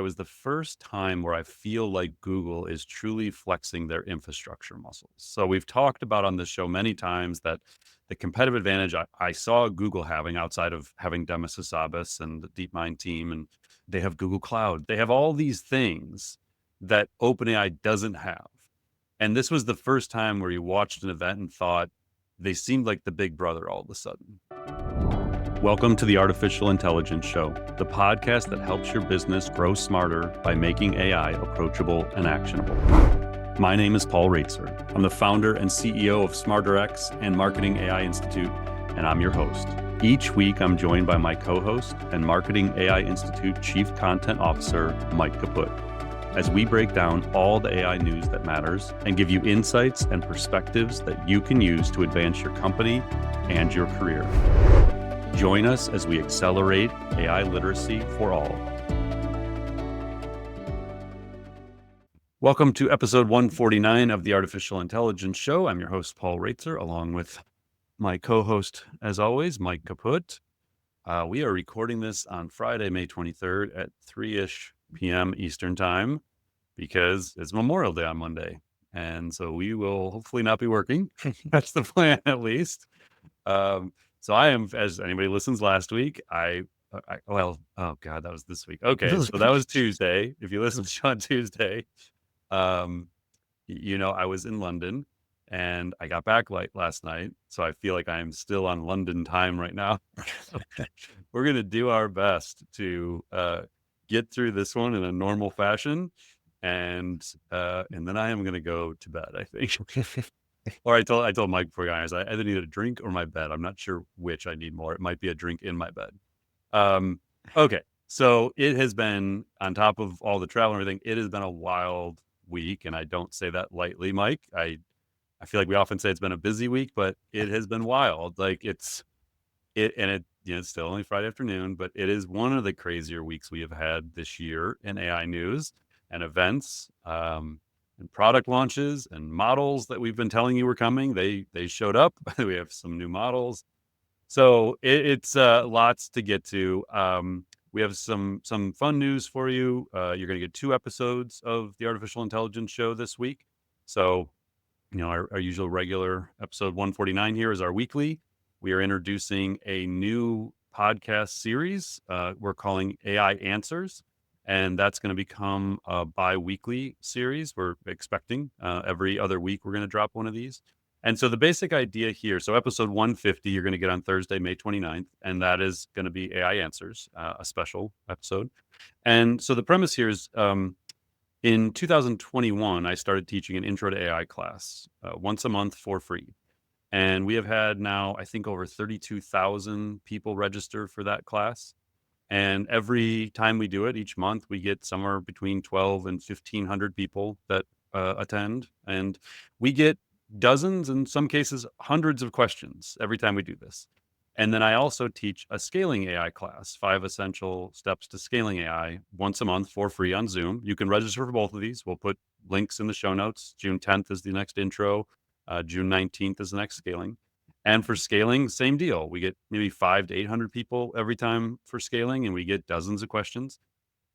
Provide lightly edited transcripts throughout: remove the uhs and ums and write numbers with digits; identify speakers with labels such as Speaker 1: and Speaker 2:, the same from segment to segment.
Speaker 1: It was the first time where I feel like Google is truly flexing their infrastructure muscles. So we've talked about on this show many times that the competitive advantage I saw Google having outside of having Demis Hassabis and the DeepMind team, and they have Google Cloud. They have all these things that OpenAI doesn't have. And this was the first time where you watched an event and thought they seemed like the big brother all of a sudden. Welcome to the Artificial Intelligence Show, the podcast that helps your business grow smarter by making AI approachable and actionable. My name is Paul Raitzer. I'm the founder and CEO of SmarterX and Marketing AI Institute, and I'm your host. Each week, I'm joined by my co-host and Marketing AI Institute Chief Content Officer, Mike Kaput, as we break down all the AI news that matters and give you insights and perspectives that you can use to advance your company and your career. Join us as we accelerate AI literacy for all. Welcome to episode 149 of the Artificial Intelligence Show. I'm your host, Paul Raitzer, along with my co-host, as always, Mike Kaput. We are recording this on Friday, May 23rd at 3-ish p.m. Eastern Time because it's Memorial Day on Monday. And so we will hopefully not be working. That's the plan, at least. So I am, as anybody listens last week, oh God, that was this week. Okay, so that was Tuesday. If you listen to on Tuesday, I was in London and I got back late last night. So I feel like I'm still on London time right now. We're going to do our best to get through this one in a normal fashion. And then I am going to go to bed, I think. Or I told Mike before, guys, I either need a drink or my bed. I'm not sure which I need more. It might be a drink in my bed. Okay. So it has been, on top of all the travel and everything, it has been a wild week. And I don't say that lightly, Mike. I feel like we often say it's been a busy week, but it has been wild. Like it's still only Friday afternoon, but it is one of the crazier weeks we have had this year in AI news and events. And product launches and models that we've been telling you were coming. They showed up. We have some new models. So it's lots to get to. We have some fun news for you. You're going to get 2 episodes of the Artificial Intelligence Show this week. So, our usual regular episode 149 here is our weekly. We are introducing a new podcast series we're calling AI Answers. And that's going to become a bi-weekly series. We're expecting every other week we're going to drop one of these. And so the basic idea here, so episode 150, you're going to get on Thursday, May 29th, and that is going to be AI Answers, a special episode. And so the premise here is in 2021, I started teaching an intro to AI class once a month for free. And we have had now, I think, over 32,000 people register for that class. And every time we do it, each month, we get somewhere between 12 and 1,500 people that attend. And we get dozens, in some cases, hundreds of questions every time we do this. And then I also teach a scaling AI class, 5 essential steps to scaling AI, once a month for free on Zoom. You can register for both of these. We'll put links in the show notes. June 10th is the next intro. June 19th is the next scaling. And for scaling, same deal. We get maybe 500 to 800 people every time for scaling, and we get dozens of questions.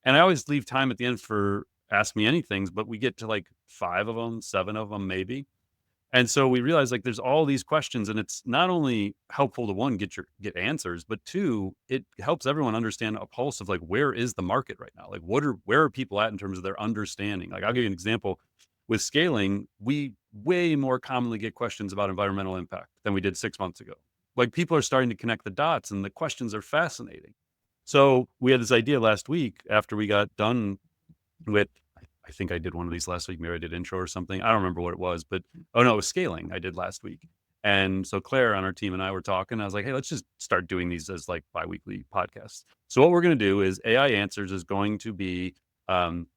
Speaker 1: And I always leave time at the end for Ask Me Anythings, but we get to like 5 of them, 7 of them, maybe. And so we realize like there's all these questions, and it's not only helpful to one, get answers, but 2, it helps everyone understand a pulse of like, where is the market right now? Like where are people at in terms of their understanding? Like I'll give you an example. With scaling, we way more commonly get questions about environmental impact than we did 6 months ago. Like people are starting to connect the dots and the questions are fascinating. So we had this idea last week after we got done with, I think I did one of these last week. Maybe I did intro or something. I don't remember what it was, but it was scaling I did last week. And so Claire on our team and I were talking. I was like, hey, let's just start doing these as like bi-weekly podcasts. So what we're going to do is AI Answers is going to be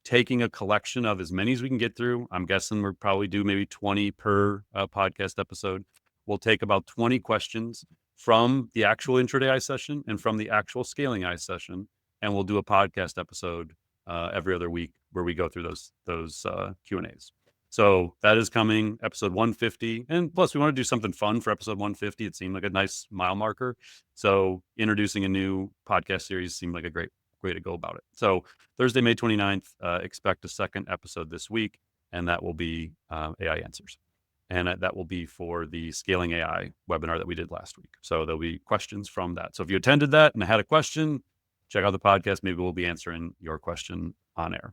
Speaker 1: taking a collection of as many as we can get through. I'm guessing we'll probably do maybe 20 per podcast episode. We'll take about 20 questions from the actual intro to AI session and from the actual scaling AI session. And we'll do a podcast episode every other week where we go through those Q&As. So that is coming, episode 150. And plus, we want to do something fun for episode 150. It seemed like a nice mile marker. So introducing a new podcast series seemed like a great way to go about it. So Thursday, May 29th, expect a second episode this week, and that will be AI Answers. And that will be for the Scaling AI webinar that we did last week. So there'll be questions from that. So if you attended that and had a question, check out the podcast. Maybe we'll be answering your question on air.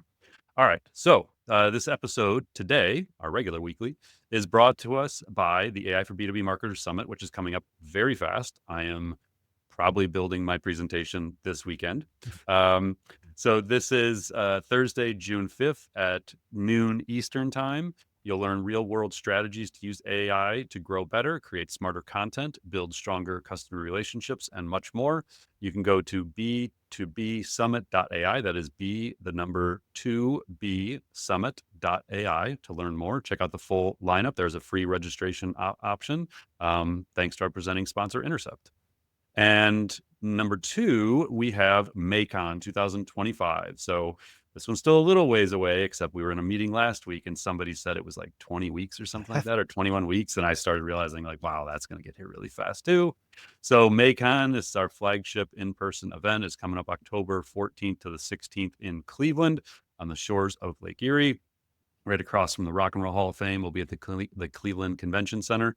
Speaker 1: All right. So this episode today, our regular weekly, is brought to us by the AI for B2B Marketers Summit, which is coming up very fast. I am probably building my presentation this weekend. So this is Thursday, June 5th at noon Eastern time. You'll learn real-world strategies to use AI to grow better, create smarter content, build stronger customer relationships, and much more. You can go to b2bsummit.ai. That is B, the number 2B summit.ai to learn more. Check out the full lineup. There's a free registration option. Thanks to our presenting sponsor, Intercept. And number 2, we have MACON 2025. So this one's still a little ways away, except we were in a meeting last week and somebody said it was like 20 weeks or something like that, or 21 weeks. And I started realizing like, wow, that's going to get here really fast too. So MACON is our flagship in-person event. It's coming up October 14th to the 16th in Cleveland on the shores of Lake Erie. Right across from the Rock and Roll Hall of Fame. We'll be at the Cleveland Convention Center.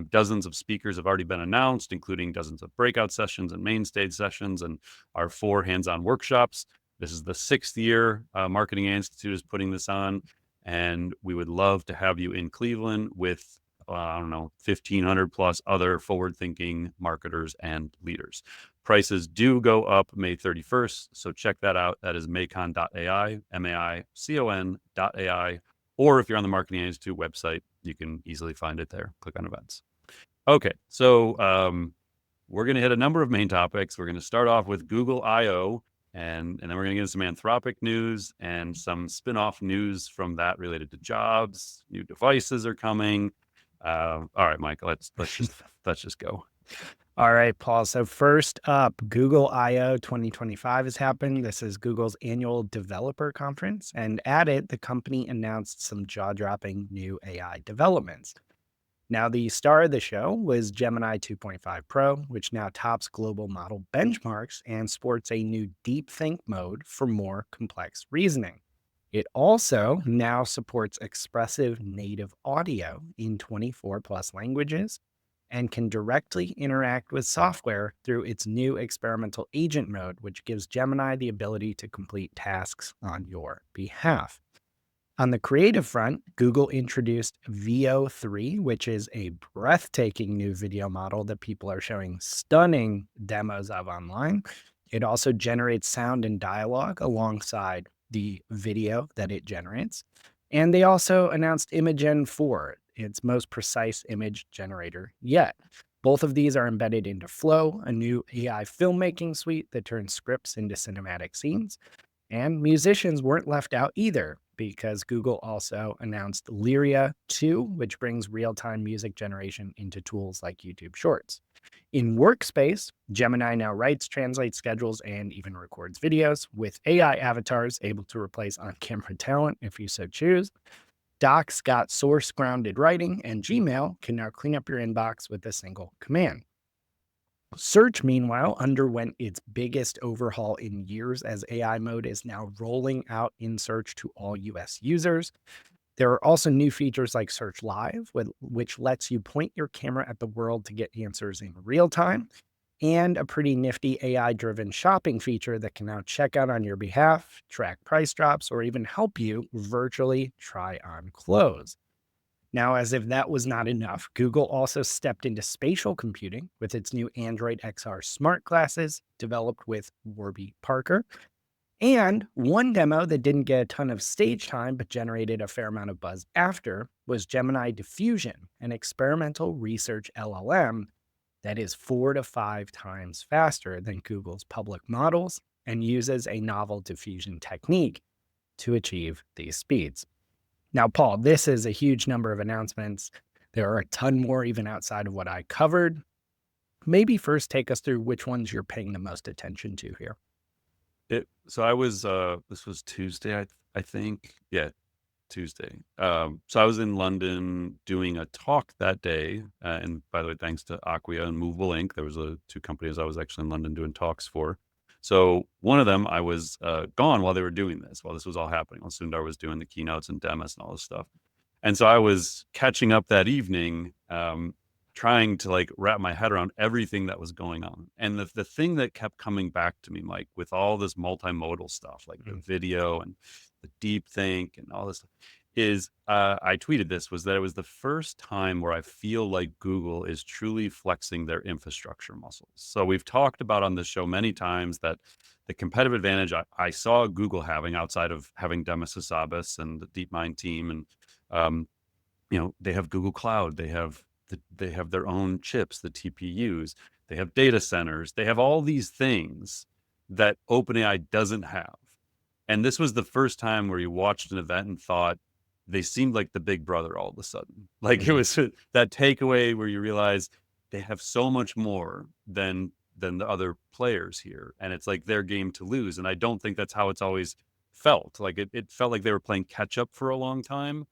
Speaker 1: Dozens of speakers have already been announced, including dozens of breakout sessions and main stage sessions and our 4 hands-on workshops. This is the 6th year Marketing Institute is putting this on, and we would love to have you in Cleveland with, 1,500 plus other forward-thinking marketers and leaders. Prices do go up May 31st, so check that out. That is macon.ai, MAICON.ai, or if you're on the Marketing Institute website, you can easily find it there. Click on events. Okay, so we're going to hit a number of main topics. We're going to start off with Google I/O, and then we're going to get into some Anthropic news and some spin-off news from that related to jobs. New devices are coming. All right, Mike, let's just go.
Speaker 2: All right, Paul. So first up, Google I/O 2025 is happening. This is Google's annual developer conference. And at it, the company announced some jaw-dropping new AI developments. Now, the star of the show was Gemini 2.5 Pro, which now tops global model benchmarks and sports a new deep think mode for more complex reasoning. It also now supports expressive native audio in 24 plus languages and can directly interact with software through its new experimental agent mode, which gives Gemini the ability to complete tasks on your behalf. On the creative front, Google introduced Veo 3, which is a breathtaking new video model that people are showing stunning demos of online. It also generates sound and dialogue alongside the video that it generates. And they also announced Imagen 4, its most precise image generator yet. Both of these are embedded into Flow, a new AI filmmaking suite that turns scripts into cinematic scenes. And musicians weren't left out either, because Google also announced Lyria 2, which brings real-time music generation into tools like YouTube Shorts. In Workspace, Gemini now writes, translates, schedules, and even records videos, with AI avatars able to replace on-camera talent if you so choose. Docs got source-grounded writing, and Gmail can now clean up your inbox with a single command. Search, meanwhile, underwent its biggest overhaul in years as AI mode is now rolling out in search to all US users. There are also new features like Search Live, which lets you point your camera at the world to get answers in real time, and a pretty nifty AI-driven shopping feature that can now check out on your behalf, track price drops, or even help you virtually try on clothes. Now, as if that was not enough, Google also stepped into spatial computing with its new Android XR smart glasses developed with Warby Parker. And one demo that didn't get a ton of stage time but generated a fair amount of buzz after was Gemini Diffusion, an experimental research LLM that is 4 to 5 times faster than Google's public models and uses a novel diffusion technique to achieve these speeds. Now, Paul, this is a huge number of announcements. There are a ton more even outside of what I covered. Maybe first take us through which ones you're paying the most attention to here.
Speaker 1: So I was, this was Tuesday, I think. Yeah, Tuesday. So I was in London doing a talk that day. And by the way, thanks to Acquia and Movable Inc. There was 2 companies I was actually in London doing talks for. So one of them, I was gone while they were doing this, while this was all happening, while Sundar was doing the keynotes and demos and all this stuff. And so I was catching up that evening, trying to like wrap my head around everything that was going on. And the thing that kept coming back to me, Mike, with all this multimodal stuff, like the video and the deep think and all this stuff, is I tweeted this, was that it was the first time where I feel like Google is truly flexing their infrastructure muscles. So we've talked about on this show many times that the competitive advantage I saw Google having, outside of having Demis Hassabis and the DeepMind team, and they have Google Cloud, they have their own chips, the TPUs, they have data centers, they have all these things that OpenAI doesn't have. And this was the first time where you watched an event and thought they seemed like the big brother all of a sudden. Like it was that takeaway where you realize they have so much more than the other players here. And it's like their game to lose. And I don't think that's how it's always felt. Like it felt like they were playing catch up for a long time.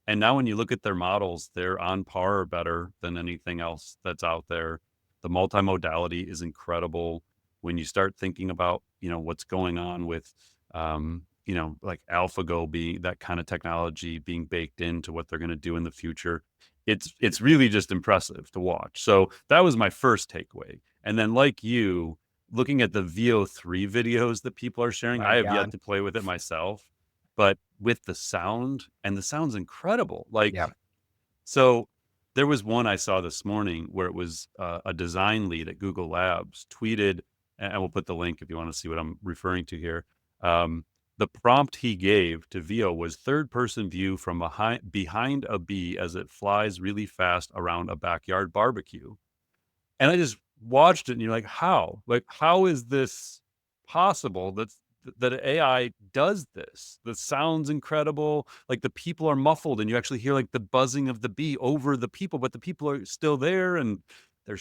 Speaker 1: And now when you look at their models, they're on par or better than anything else that's out there. The multimodality is incredible. When you start thinking about, what's going on with, like AlphaGo being that kind of technology being baked into what they're going to do in the future, it's really just impressive to watch. So that was my first takeaway. And then, like you, looking at the VO3 videos that people are sharing, I have yet to play with it myself, but with the sound, and the sound's incredible. Like, so there was one I saw this morning where it was a design lead at Google Labs tweeted, and we'll put the link if you want to see what I'm referring to here. The prompt he gave to VO was third-person view from behind a bee as it flies really fast around a backyard barbecue. And I just watched it, and you're like, how? Like, how is this possible? That AI does this. The sound's incredible. Like the people are muffled, and you actually hear like the buzzing of the bee over the people, but the people are still there, and they're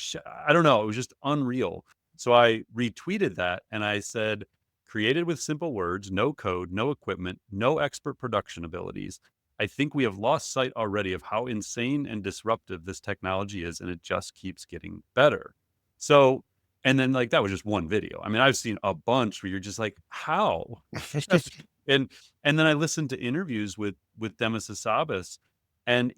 Speaker 1: I don't know. It was just unreal. So I retweeted that, and I said, created with simple words, no code, no equipment, no expert production abilities. I think we have lost sight already of how insane and disruptive this technology is, and it just keeps getting better. So, and then like that was just one video. I mean, I've seen a bunch where you're just like, how? and then I listened to interviews with Demis Hassabis, and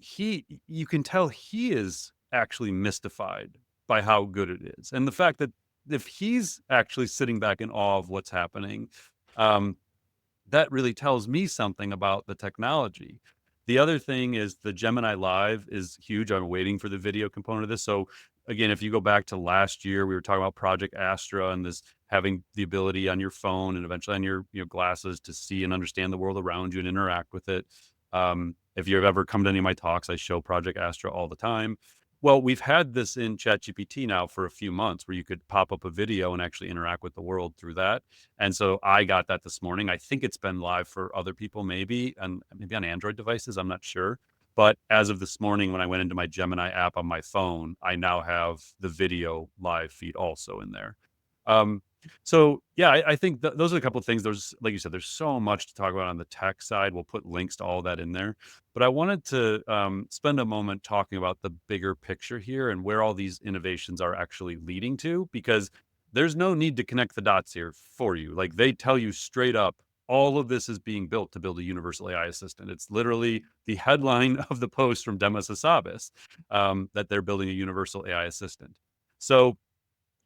Speaker 1: you can tell he is actually mystified by how good it is, and the fact that if he's actually sitting back in awe of what's happening, that really tells me something about the technology. The other thing is the Gemini Live is huge. I'm waiting for the video component of this. So again, if you go back to last year, we were talking about Project Astra and this having the ability on your phone and eventually on your glasses to see and understand the world around you and interact with it. If you've ever come to any of my talks, I show Project Astra all the time. Well, we've had this in ChatGPT now for a few months where you could pop up a video and actually interact with the world through that. And so I got that this morning. I think it's been live for other people, maybe on Android devices. I'm not sure. But as of this morning, when I went into my Gemini app on my phone, I now have the video live feed also in there. So yeah, I think those are a couple of things. There's, like you said, there's so much to talk about on the tech side. We'll put links to all that in there. But I wanted to spend a moment talking about the bigger picture here and where all these innovations are actually leading to, because there's no need to connect the dots here for you. Like they tell you straight up, all of this is being built to build a universal AI assistant. It's literally the headline of the post from Demis Hassabis, that they're building a universal AI assistant. So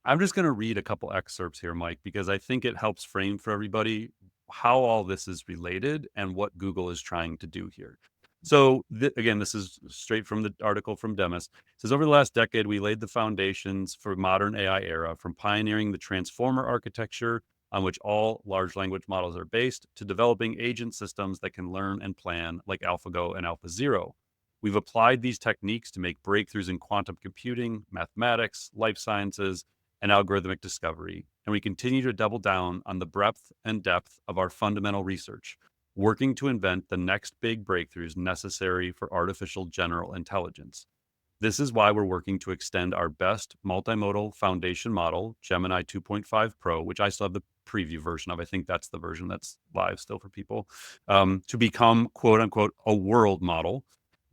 Speaker 1: I'm just going to read a couple excerpts here, Mike, because I think it helps frame for everybody how all this is related and what Google is trying to do here. So again, this is straight from the article from Demis. It says, over the last decade, we laid the foundations for modern AI era, from pioneering the transformer architecture on which all large language models are based, to developing agent systems that can learn and plan like AlphaGo and AlphaZero. We've applied these techniques to make breakthroughs in quantum computing, mathematics, life sciences, and algorithmic discovery, and we continue to double down on the breadth and depth of our fundamental research, working to invent the next big breakthroughs necessary for artificial general intelligence. This is why we're working to extend our best multimodal foundation model, Gemini 2.5 Pro, which I still have the preview version of. I think that's the version that's live still for people, to become, quote unquote, a world model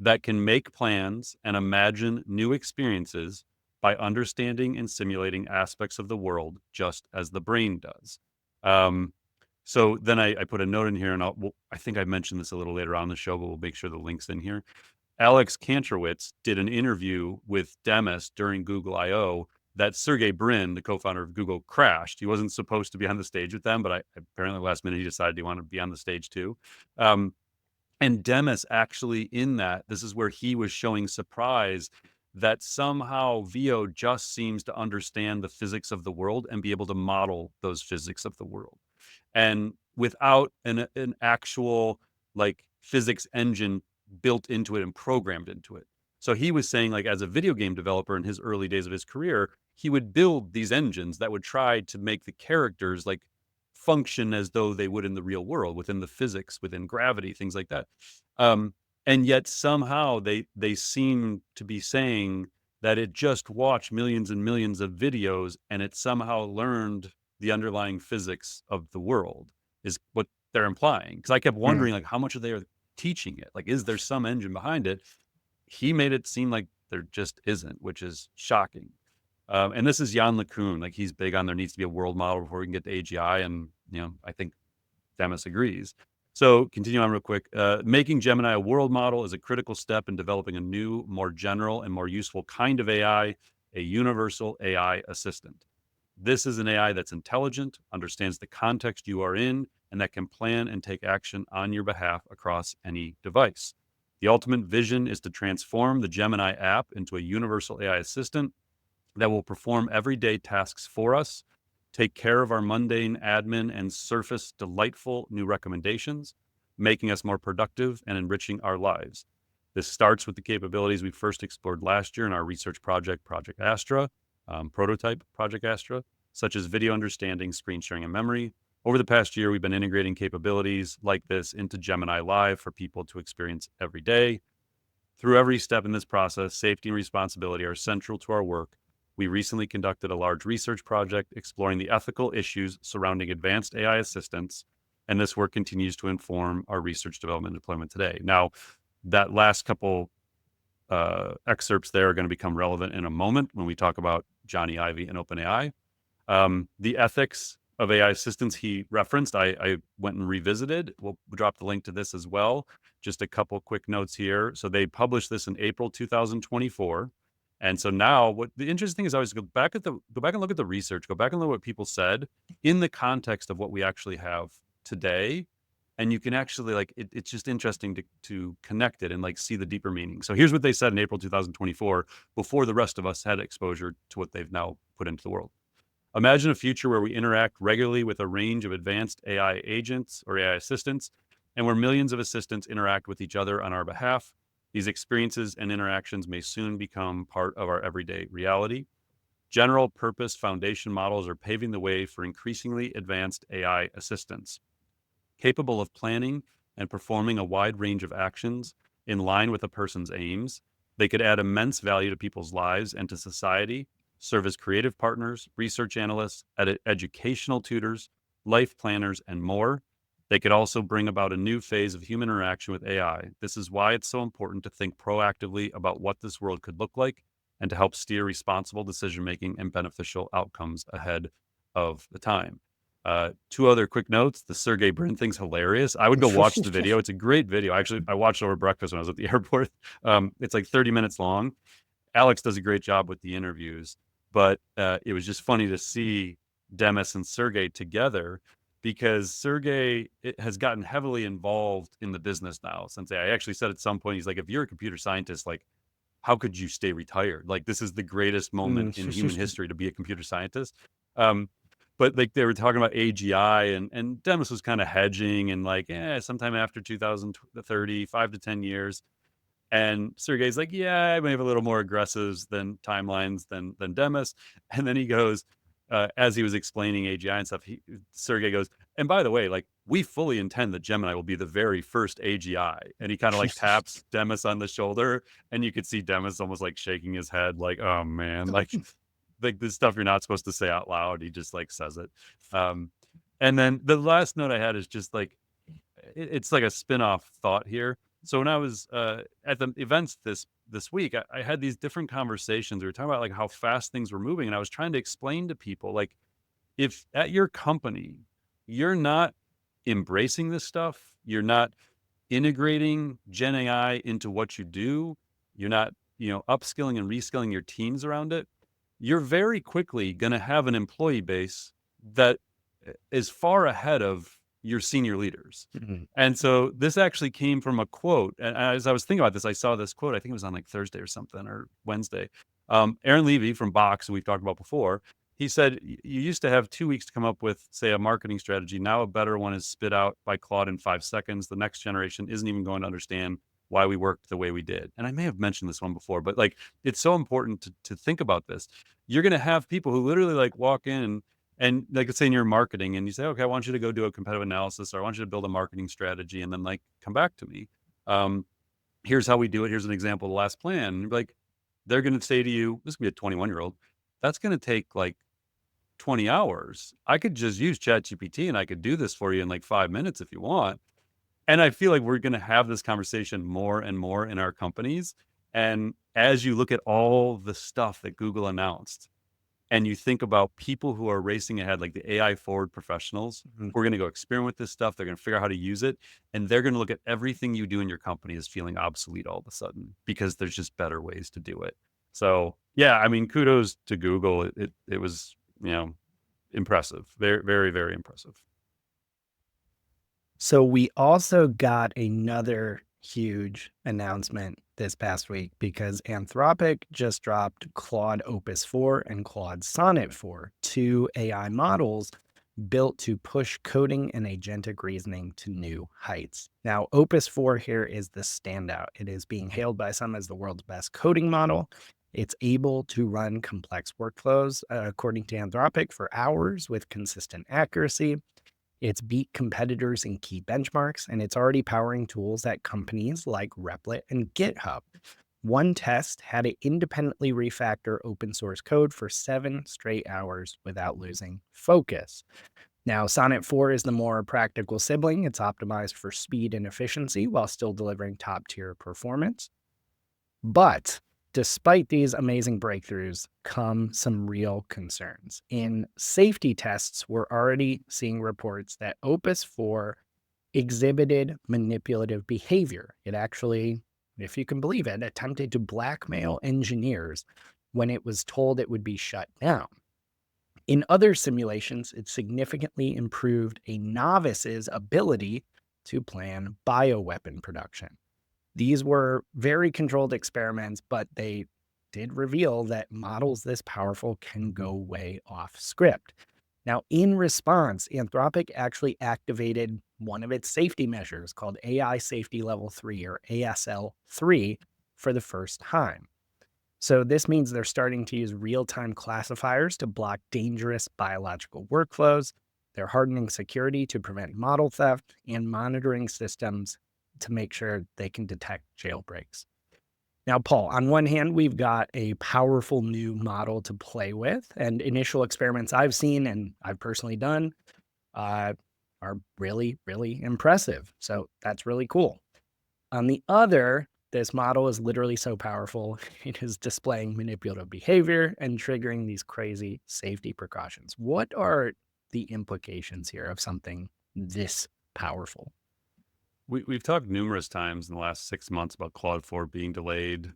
Speaker 1: that can make plans and imagine new experiences by understanding and simulating aspects of the world just as the brain does. So then I put a note in here, and I think I mentioned this a little later on in the show, but we'll make sure the link's in here. Alex Kantrowitz did an interview with Demis during Google I/O that Sergey Brin, the co-founder of Google, crashed. He wasn't supposed to be on the stage with them, but apparently last minute he decided he wanted to be on the stage too. And Demis actually in that, this is where he was showing surprise that somehow Vio just seems to understand the physics of the world and be able to model those physics of the world. And without an actual like physics engine built into it and programmed into it. So he was saying, like, as a video game developer in his early days of his career, he would build these engines that would try to make the characters like function as though they would in the real world, within the physics, within gravity, things like that. And yet somehow they seem to be saying that it just watched millions and millions of videos and it somehow learned the underlying physics of the world, is what they're implying. Because I kept wondering, like, how much are they teaching it? Like, is there some engine behind it? He made it seem like there just isn't, which is shocking. And this is Jan LeCun. Like, he's big on there needs to be a world model before we can get to AGI. And, I think Demis agrees. So continue on real quick. Making Gemini a world model is a critical step in developing a new, more general and more useful kind of AI, a universal AI assistant. This is an AI that's intelligent, understands the context you are in, and that can plan and take action on your behalf across any device. The ultimate vision is to transform the Gemini app into a universal AI assistant that will perform everyday tasks for us, take care of our mundane admin, and surface delightful new recommendations, making us more productive and enriching our lives. This starts with the capabilities we first explored last year in our research project, Project Astra, prototype Project Astra, such as video understanding, screen sharing, and memory. Over the past year, we've been integrating capabilities like this into Gemini Live for people to experience every day. Through every step in this process, safety and responsibility are central to our work. We recently conducted a large research project exploring the ethical issues surrounding advanced AI assistants, and this work continues to inform our research development and deployment today. Now, that last couple excerpts there are going to become relevant in a moment when we talk about Jony Ive and OpenAI. The ethics of AI assistants he referenced, I went and revisited. We'll drop the link to this as well. Just a couple quick notes here. So they published this in April 2024. And so now what the interesting thing is, I always go back and look at the research, go back and look at what people said in the context of what we actually have today. And you can actually it's just interesting to connect it and like see the deeper meaning. So here's what they said in April 2024, before the rest of us had exposure to what they've now put into the world. Imagine a future where we interact regularly with a range of advanced AI agents or AI assistants, and where millions of assistants interact with each other on our behalf. These experiences and interactions may soon become part of our everyday reality. General purpose foundation models are paving the way for increasingly advanced AI assistants, capable of planning and performing a wide range of actions in line with a person's aims. They could add immense value to people's lives and to society, serve as creative partners, research analysts, educational tutors, life planners, and more. They could also bring about a new phase of human interaction with AI. This is why it's so important to think proactively about what this world could look like and to help steer responsible decision-making and beneficial outcomes ahead of the time. Two other quick notes. The Sergey Brin thing's hilarious. I would go watch the video. It's a great video. Actually, I watched it over breakfast when I was at the airport. It's like 30 minutes long. Alex does a great job with the interviews, but it was just funny to see Demis and Sergey together, because Sergey has gotten heavily involved in the business now. Since I actually said at some point, he's like, if you're a computer scientist, like, how could you stay retired? Like, this is the greatest moment in human history to be a computer scientist. But like they were talking about AGI, and Demis was kind of hedging and like, sometime after 2030, 5 to 10 years. And Sergey's like, yeah, I may have a little more aggressive than timelines than Demis. And then he goes, as he was explaining AGI and stuff, Sergey goes, and by the way, like, we fully intend that Gemini will be the very first AGI. And he kind of like taps Demis on the shoulder, and you could see Demis almost like shaking his head, like, oh man, like this stuff you're not supposed to say out loud. He just like says it. And then the last note I had is just like, it's like a spin-off thought here. So when I was at the events this this week, I had these different conversations. We were talking about like how fast things were moving, and I was trying to explain to people like, if at your company you're not embracing this stuff, you're not integrating Gen AI into what you do, you're not, upskilling and reskilling your teams around it, you're very quickly going to have an employee base that is far ahead of your senior leaders.
Speaker 2: Mhm.
Speaker 1: And so this actually came from a quote. And as I was thinking about this, I saw this quote. I think it was on like Thursday or something, or Wednesday. Aaron Levy from Box, who we've talked about before, he said, you used to have 2 weeks to come up with, say, a marketing strategy. Now a better one is spit out by Claude in 5 seconds. The next generation isn't even going to understand why we worked the way we did. And I may have mentioned this one before, but like, it's so important to think about this. You're going to have people who literally like walk in and like, let's say in your marketing, and you say, okay, I want you to go do a competitive analysis, or I want you to build a marketing strategy, and then like come back to me. Here's how we do it. Here's an example of the last plan. And like, they're going to say to you, this could be a 21-year-old, that's going to take like 20 hours. I could just use ChatGPT and I could do this for you in like 5 minutes if you want. And I feel like we're going to have this conversation more and more in our companies. And as you look at all the stuff that Google announced, and you think about people who are racing ahead, like the AI forward professionals,
Speaker 2: Mhm.
Speaker 1: who are going to go experiment with this stuff. They're going to figure out how to use it. And they're going to look at everything you do in your company as feeling obsolete all of a sudden, because there's just better ways to do it. So yeah, I mean, kudos to Google. It was, impressive. Very, very, very impressive.
Speaker 2: So we also got another huge announcement this past week because Anthropic just dropped Claude Opus 4 and Claude Sonnet 4, two AI models built to push coding and agentic reasoning to new heights. Now, Opus 4 here is the standout. It is being hailed by some as the world's best coding model. It's able to run complex workflows, according to Anthropic, for hours with consistent accuracy. It's beat competitors in key benchmarks, and it's already powering tools at companies like Replit and GitHub. One test had it independently refactor open source code for 7 straight hours without losing focus. Now, Sonnet 4 is the more practical sibling. It's optimized for speed and efficiency while still delivering top tier performance. But despite these amazing breakthroughs come some real concerns. In safety tests, we're already seeing reports that Opus 4 exhibited manipulative behavior. It actually, if you can believe it, attempted to blackmail engineers when it was told it would be shut down. In other simulations, it significantly improved a novice's ability to plan bioweapon production. These were very controlled experiments, but they did reveal that models this powerful can go way off script. Now, in response, Anthropic actually activated one of its safety measures called AI Safety Level 3 or ASL 3 for the first time. So, this means they're starting to use real time classifiers to block dangerous biological workflows. They're hardening security to prevent model theft and monitoring systems to make sure they can detect jailbreaks. Now, Paul, on one hand, we've got a powerful new model to play with, and initial experiments I've seen and I've personally done uh, are really, really impressive. So that's really cool. On the other, this model is literally so powerful, it is displaying manipulative behavior and triggering these crazy safety precautions. What are the implications here of something this powerful?
Speaker 1: We've talked numerous times in the last 6 months about Claude 4 being delayed.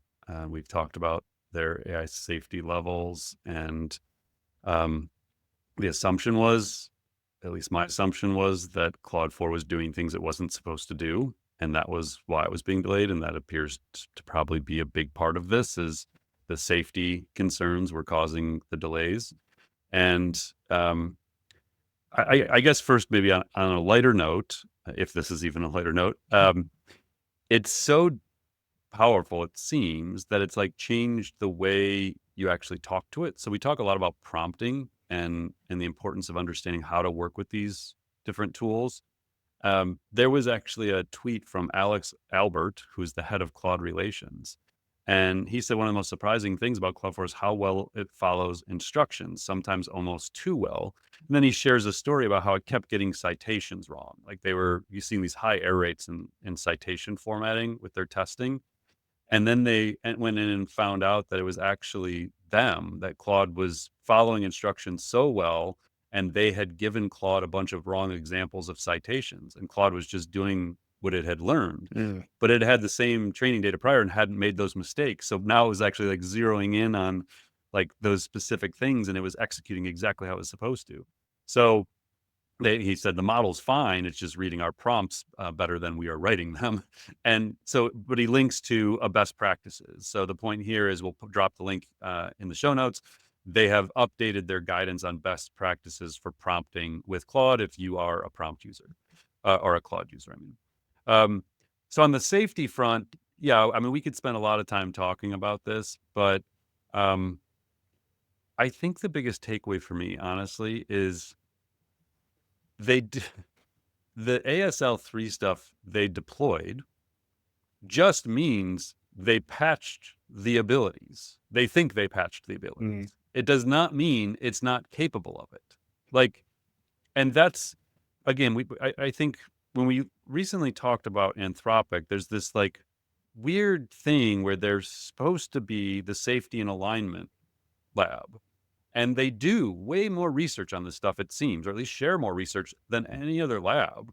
Speaker 1: We've talked about their AI safety levels, and the assumption was, at least my assumption was, that Claude 4 was doing things it wasn't supposed to do, and that was why it was being delayed. And that appears to probably be a big part of this, is the safety concerns were causing the delays. And I guess first, maybe on a lighter note, if this is even a lighter note, it's so powerful, it seems, that it's like changed the way you actually talk to it. So we talk a lot about prompting and the importance of understanding how to work with these different tools. There was actually a tweet from Alex Albert, who's the head of Claude Relations. And he said one of the most surprising things about Claude 4 is how well it follows instructions, sometimes almost too well. And then he shares a story about how it kept getting citations wrong. Like you've seen these high error rates in citation formatting with their testing. And then they went in and found out that it was actually them, that Claude was following instructions so well, and they had given Claude a bunch of wrong examples of citations, and Claude was just doing what it had learned.
Speaker 2: Mm.
Speaker 1: But it had the same training data prior and hadn't made those mistakes. So now it was actually like zeroing in on like those specific things, and it was executing exactly how it was supposed to. So he said the model's fine. It's just reading our prompts better than we are writing them. And so, but he links to a best practices. So the point here is we'll drop the link in the show notes. They have updated their guidance on best practices for prompting with Claude if you are a prompt user or a Claude user, I mean. So on the safety front, yeah, I mean, we could spend a lot of time talking about this, but I think the biggest takeaway for me, honestly, is the ASL3 stuff they deployed just means they patched the abilities. They think they patched the abilities. It does not mean it's not capable of it. Like, and that's, again, I think when we recently talked about Anthropic, there's this like weird thing where there's supposed to be the safety and alignment lab. And they do way more research on this stuff, it seems, or at least share more research than any other lab.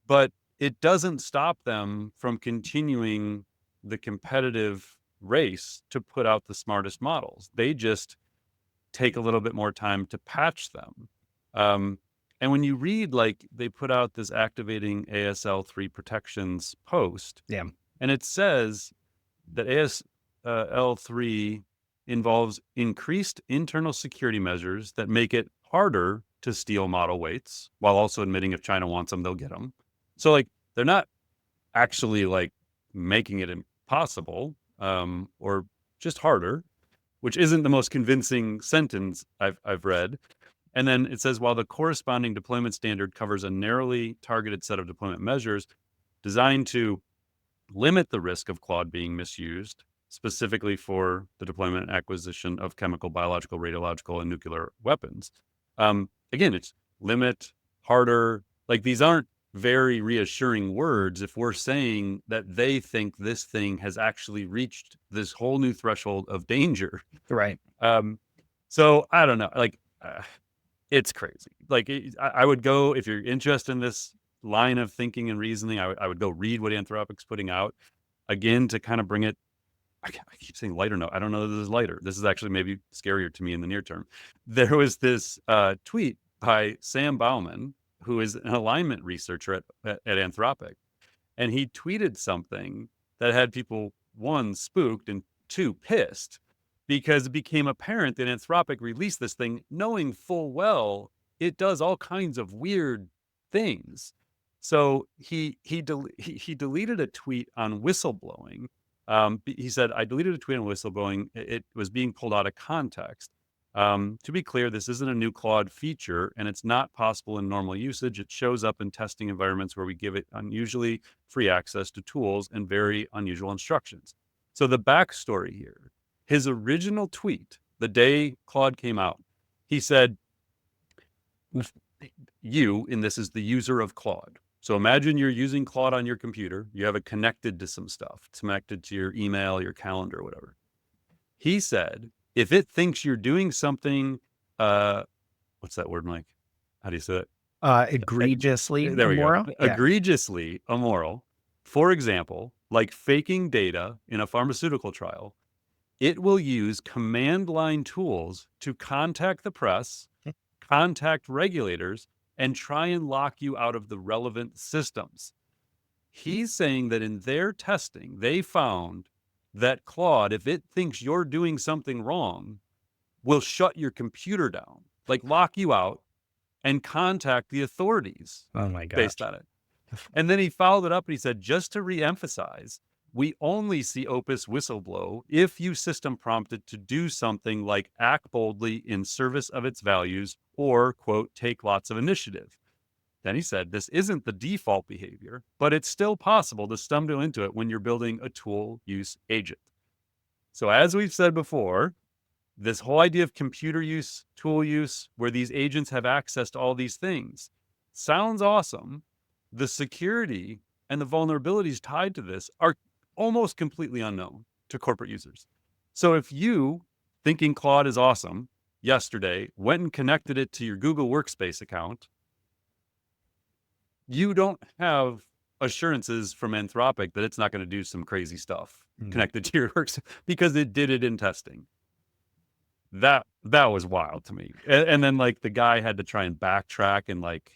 Speaker 1: But it doesn't stop them from continuing the competitive race to put out the smartest models. They just take a little bit more time to patch them. And when you read, like, they put out this activating ASL3 protections post,
Speaker 2: Yeah.
Speaker 1: and it says that ASL3 involves increased internal security measures that make it harder to steal model weights, while also admitting if China wants them, they'll get them. So, like, they're not actually like making it impossible, or just harder, which isn't the most convincing sentence I've read. And then it says, while the corresponding deployment standard covers a narrowly targeted set of deployment measures designed to limit the risk of Claude being misused, specifically for the deployment and acquisition of chemical, biological, radiological, and nuclear weapons. Again, it's limit, harder. Like, these aren't very reassuring words if we're saying that they think this thing has actually reached this whole new threshold of danger.
Speaker 2: Right.
Speaker 1: So I don't know, like, it's crazy. Like, I would go, if you're interested in this line of thinking and reasoning, I would go read what Anthropic's putting out again to kind of bring it. I keep saying lighter note. I don't know that this is lighter. This is actually maybe scarier to me in the near term. There was this tweet by Sam Bauman, who is an alignment researcher at Anthropic, and he tweeted something that had people, one, spooked, and two, pissed, because it became apparent that Anthropic released this thing knowing full well it does all kinds of weird things. So he deleted a tweet on whistleblowing. He said, I deleted a tweet on whistleblowing. It was being pulled out of context. To be clear, this isn't a new Claude feature, and it's not possible in normal usage. It shows up in testing environments where we give it unusually free access to tools and very unusual instructions. So the backstory here, his original tweet, the day Claude came out, he said, you, and this is the user of Claude. So imagine you're using Claude on your computer. You have it connected to some stuff. It's connected to your email, your calendar, whatever. He said, if it thinks you're doing something, what's that word, Mike? How do you say it?
Speaker 2: Egregiously
Speaker 1: There we go.
Speaker 2: immoral. Yeah.
Speaker 1: Egregiously immoral. For example, like faking data in a pharmaceutical trial, it will use command line tools to contact the press, contact regulators, and try and lock you out of the relevant systems. He's saying that in their testing, they found that Claude, if it thinks you're doing something wrong, will shut your computer down, like lock you out and contact the authorities
Speaker 2: Oh my gosh.
Speaker 1: based on it. And then he followed it up and he said, just to reemphasize, we only see Opus whistleblow if you system prompt it to do something like act boldly in service of its values or, quote, take lots of initiative. Then he said, this isn't the default behavior, but it's still possible to stumble into it when you're building a tool use agent. So as we've said before, this whole idea of computer use, tool use, where these agents have access to all these things, sounds awesome. The security and the vulnerabilities tied to this are almost completely unknown to corporate users. So if you, thinking Claude is awesome, yesterday went and connected it to your Google Workspace account, you don't have assurances from Anthropic that it's not going to do some crazy stuff connected to your works because it did it in testing. That was wild to me. And then like the guy had to try and backtrack and like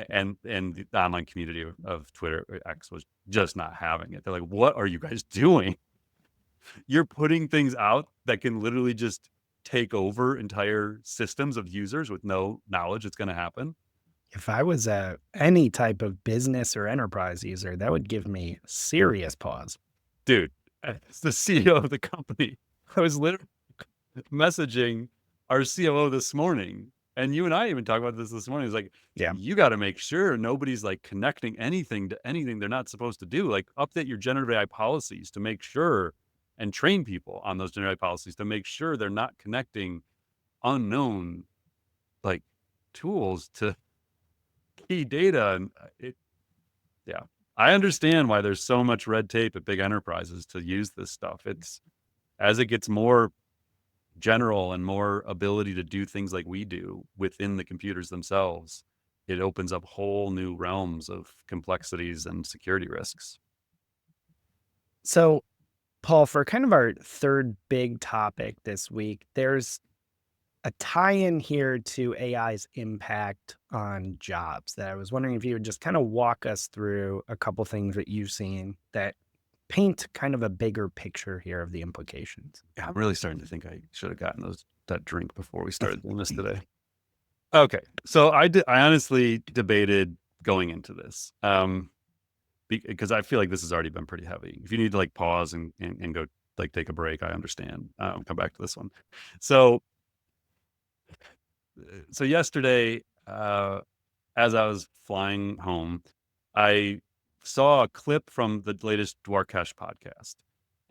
Speaker 1: and the online community of Twitter X was just not having it. They're like, what are you guys doing? You're putting things out that can literally just take over entire systems of users with no knowledge it's going to happen.
Speaker 2: If I was any type of business or enterprise user, that would give me serious pause.
Speaker 1: Dude, as the CEO of the company, I was literally messaging our COO this morning, and you and I even talked about this morning. It's like,
Speaker 2: Yeah.
Speaker 1: you got to make sure nobody's like connecting anything to anything they're not supposed to do. Like update your generative AI policies to make sure and train people on those generative AI policies to make sure they're not connecting unknown like tools to key data. And yeah, I understand why there's so much red tape at big enterprises to use this stuff. It's as it gets more general and more ability to do things like we do within the computers themselves, it opens up whole new realms of complexities and security risks.
Speaker 2: So, Paul, for kind of our third big topic this week, there's a tie-in here to AI's impact on jobs that I was wondering if you would just kind of walk us through a couple things that you've seen that paint kind of a bigger picture here of the implications.
Speaker 1: Yeah, I'm really starting to think I should have gotten that drink before we started doing this today. Okay, so I honestly debated going into this because I feel like this has already been pretty heavy. If you need to like pause and go like take a break, I understand. Come back to this one. So yesterday, as I was flying home, I saw a clip from the latest Dwarkesh podcast.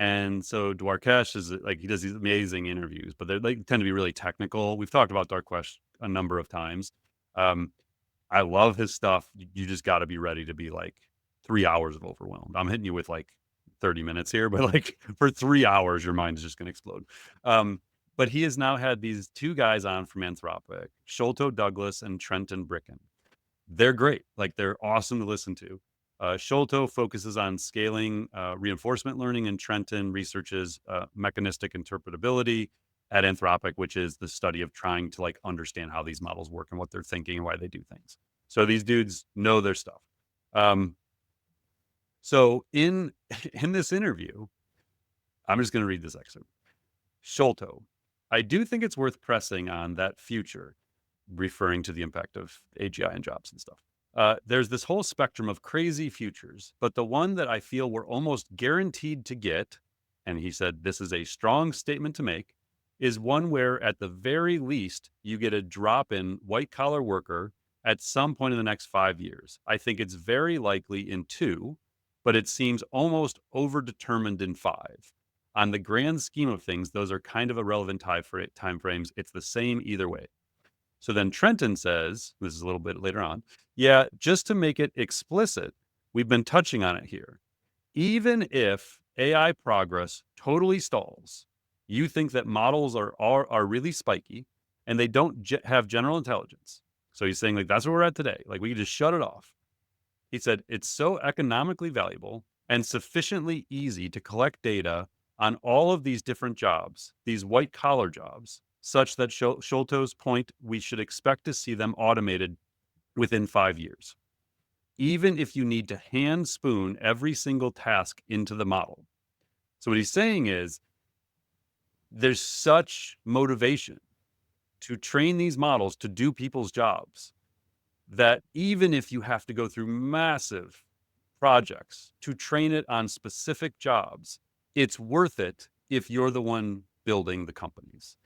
Speaker 1: And so Dwarkesh is like, he does these amazing interviews, but they tend to be really technical. We've talked about Dwarkesh a number of times. I love his stuff. You just got to be ready to be like 3 hours of overwhelmed. I'm hitting you with like 30 minutes here, but like for 3 hours, your mind is just going to explode. But he has now had these two guys on from Anthropic, Sholto Douglas and Trenton Bricken. They're great. Like they're awesome to listen to. Sholto focuses on scaling reinforcement learning, and Trenton researches mechanistic interpretability at Anthropic, which is the study of trying to like understand how these models work and what they're thinking and why they do things. So these dudes know their stuff. So in this interview, I'm just going to read this excerpt. Sholto, I do think it's worth pressing on that future, referring to the impact of AGI and jobs and stuff. There's this whole spectrum of crazy futures, but the one that I feel we're almost guaranteed to get, and he said this is a strong statement to make, is one where at the very least you get a drop in white collar worker at some point in the next 5 years. I think it's very likely in 2, but it seems almost overdetermined in 5. On the grand scheme of things, those are kind of irrelevant time frames. It's the same either way. So then Trenton says, this is a little bit later on, yeah, just to make it explicit, we've been touching on it here. Even if AI progress totally stalls, you think that models are really spiky and they don't have general intelligence. So he's saying like, that's where we're at today. Like we can just shut it off. He said, it's so economically valuable and sufficiently easy to collect data on all of these different jobs, these white collar jobs, such that Sholto's point, we should expect to see them automated within 5 years, even if you need to hand spoon every single task into the model. So what he's saying is there's such motivation to train these models to do people's jobs that even if you have to go through massive projects to train it on specific jobs, it's worth it if you're the one building the companies.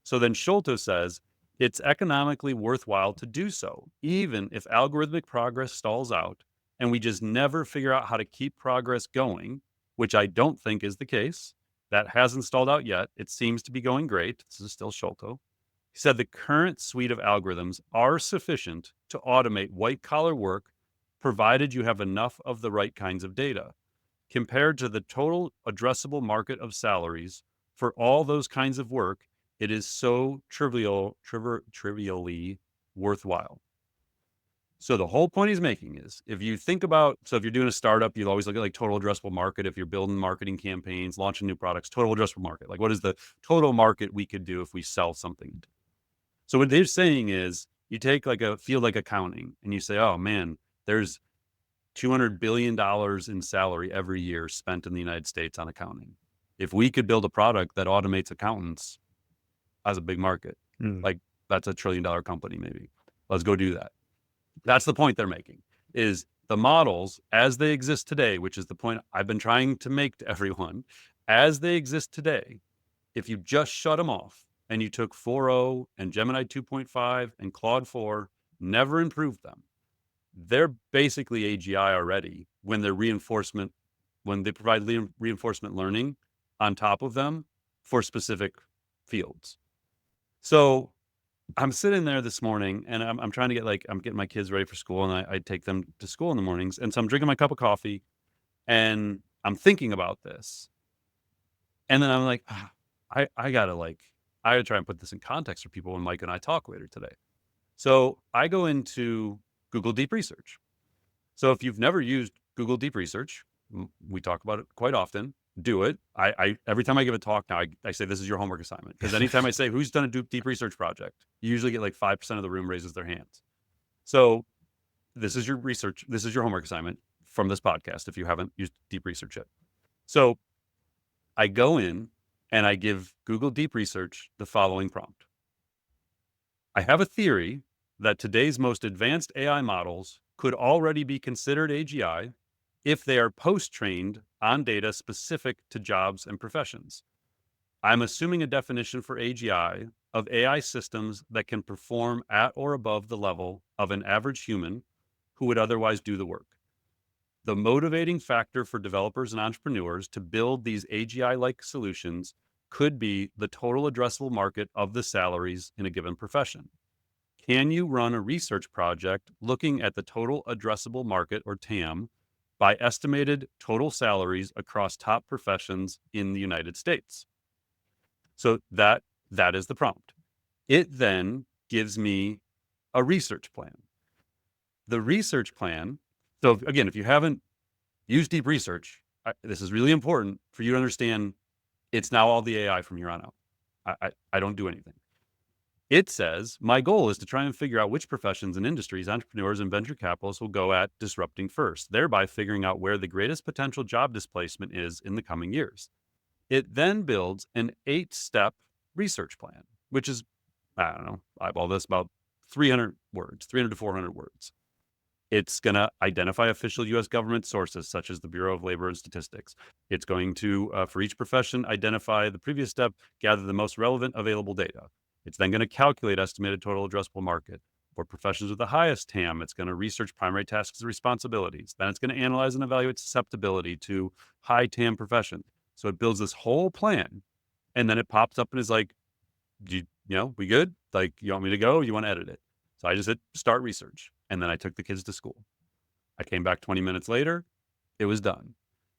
Speaker 1: So then Sholto says it's economically worthwhile to do so, even if algorithmic progress stalls out and we just never figure out how to keep progress going, which I don't think is the case. That hasn't stalled out yet. It seems to be going great. This is still Sholto. He said the current suite of algorithms are sufficient to automate white collar work, provided you have enough of the right kinds of data. compared to the total addressable market of salaries for all those kinds of work, it is so trivially worthwhile. So the whole point he's making is, if you think about, so if you're doing a startup, you'll always look at like total addressable market. If you're building marketing campaigns, launching new products, total addressable market. Like, what is the total market we could do if we sell something? So what they're saying is, you take like a field like accounting and you say, oh man, there's $200 billion in salary every year spent in the United States on accounting. If we could build a product that automates accountants, as a big market, like that's $1 trillion company, maybe. Let's go do that. That's the point they're making, is the models as they exist today, which is the point I've been trying to make to everyone, as they exist today, if you just shut them off and you took 4.0 and Gemini 2.5 and Claude 4, never improved them, they're basically AGI already when they provide reinforcement learning on top of them for specific fields. So I'm sitting there this morning and I'm trying to I'm getting my kids ready for school, and I take them to school in the mornings. And so I'm drinking my cup of coffee and I'm thinking about this. And then I'm like, I gotta try and put this in context for people when Mike and I talk later today. So I go into Google Deep Research. So if you've never used Google Deep Research, we talk about it quite often. Do it. I every time I give a talk now, I say this is your homework assignment, because anytime I say who's done a deep research project, you usually get like 5% of the room raises their hands. So this is your research. This is your homework assignment from this podcast if you haven't used Deep Research yet. So I go in and I give Google Deep Research the following prompt. I have a theory that today's most advanced AI models could already be considered AGI if they are post-trained on data specific to jobs and professions. I'm assuming a definition for AGI of AI systems that can perform at or above the level of an average human who would otherwise do the work. The motivating factor for developers and entrepreneurs to build these AGI-like solutions could be the total addressable market of the salaries in a given profession. Can you run a research project looking at the total addressable market, or TAM, by estimated total salaries across top professions in the United States? So that is the prompt. It then gives me a research plan. The research plan, so again, if you haven't used Deep Research, this is really important for you to understand. It's now all the AI from here on out. I don't do anything. It says, my goal is to try and figure out which professions and industries entrepreneurs and venture capitalists will go at disrupting first, thereby figuring out where the greatest potential job displacement is in the coming years. It then builds an 8-step research plan, which is, I don't know, eyeball this, about 300 to 400 words. It's going to identify official U.S. government sources, such as the Bureau of Labor and Statistics. It's going to, for each profession, identify the previous step, gather the most relevant available data. It's then going to calculate estimated total addressable market. For professions with the highest TAM, it's going to research primary tasks and responsibilities. Then it's going to analyze and evaluate susceptibility to high TAM professions. So it builds this whole plan, and then it pops up and is like, we good? Like, you want me to go? You want to edit it? So I just hit start research, and then I took the kids to school. I came back 20 minutes later. It was done.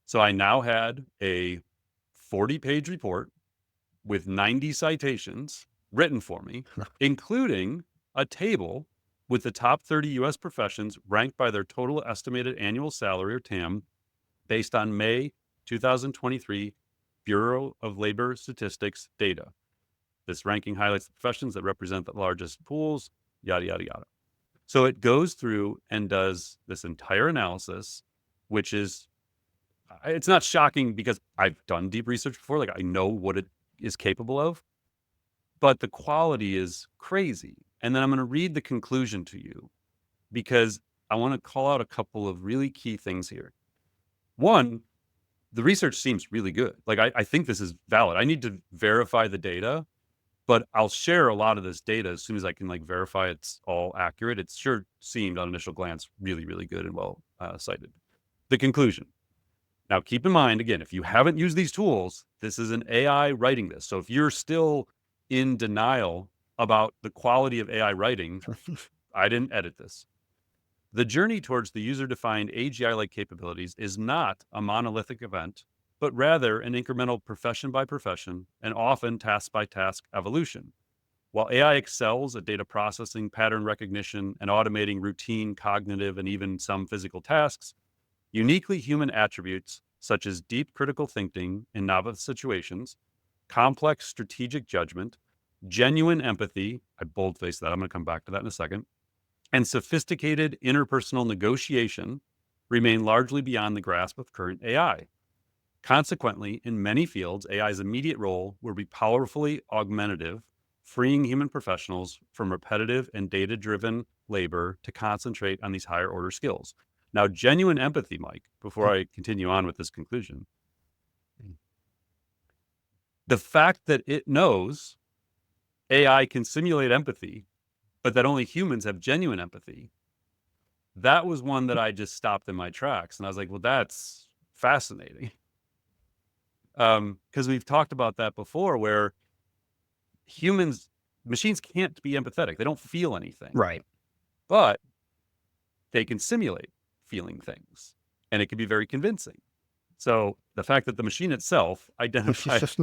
Speaker 1: So I now had a 40-page report with 90 citations written for me, including a table with the top 30 U.S. professions ranked by their total estimated annual salary, or TAM, based on May 2023 Bureau of Labor Statistics data. This ranking highlights the professions that represent the largest pools, yada, yada, yada. So it goes through and does this entire analysis, which is, it's not shocking because I've done deep research before. Like, I know what it is capable of, but the quality is crazy. And then I'm going to read the conclusion to you, because I want to call out a couple of really key things here. One, the research seems really good. Like, I think this is valid. I need to verify the data, but I'll share a lot of this data as soon as I can verify it's all accurate. It sure seemed on initial glance really, really good and well cited. The conclusion. Now, keep in mind, again, if you haven't used these tools, this is an AI writing this. So if you're still in denial about the quality of AI writing, I didn't edit this. The journey towards the user-defined AGI-like capabilities is not a monolithic event, but rather an incremental profession by profession and often task by task evolution. While AI excels at data processing, pattern recognition, and automating routine cognitive and even some physical tasks, uniquely human attributes such as deep critical thinking in novel situations, complex strategic judgment, genuine empathy, I boldface that, I'm going to come back to that in a second, and sophisticated interpersonal negotiation remain largely beyond the grasp of current AI. Consequently, in many fields, AI's immediate role will be powerfully augmentative, freeing human professionals from repetitive and data-driven labor to concentrate on these higher order skills. Now, genuine empathy, Mike, before I continue on with this conclusion, the fact that it knows AI can simulate empathy, but that only humans have genuine empathy, that was one that I just stopped in my tracks. And I was like, well, that's fascinating. Because we've talked about that before, where machines can't be empathetic. They don't feel anything.
Speaker 2: Right.
Speaker 1: But they can simulate feeling things, and it can be very convincing. So the fact that the machine itself identifies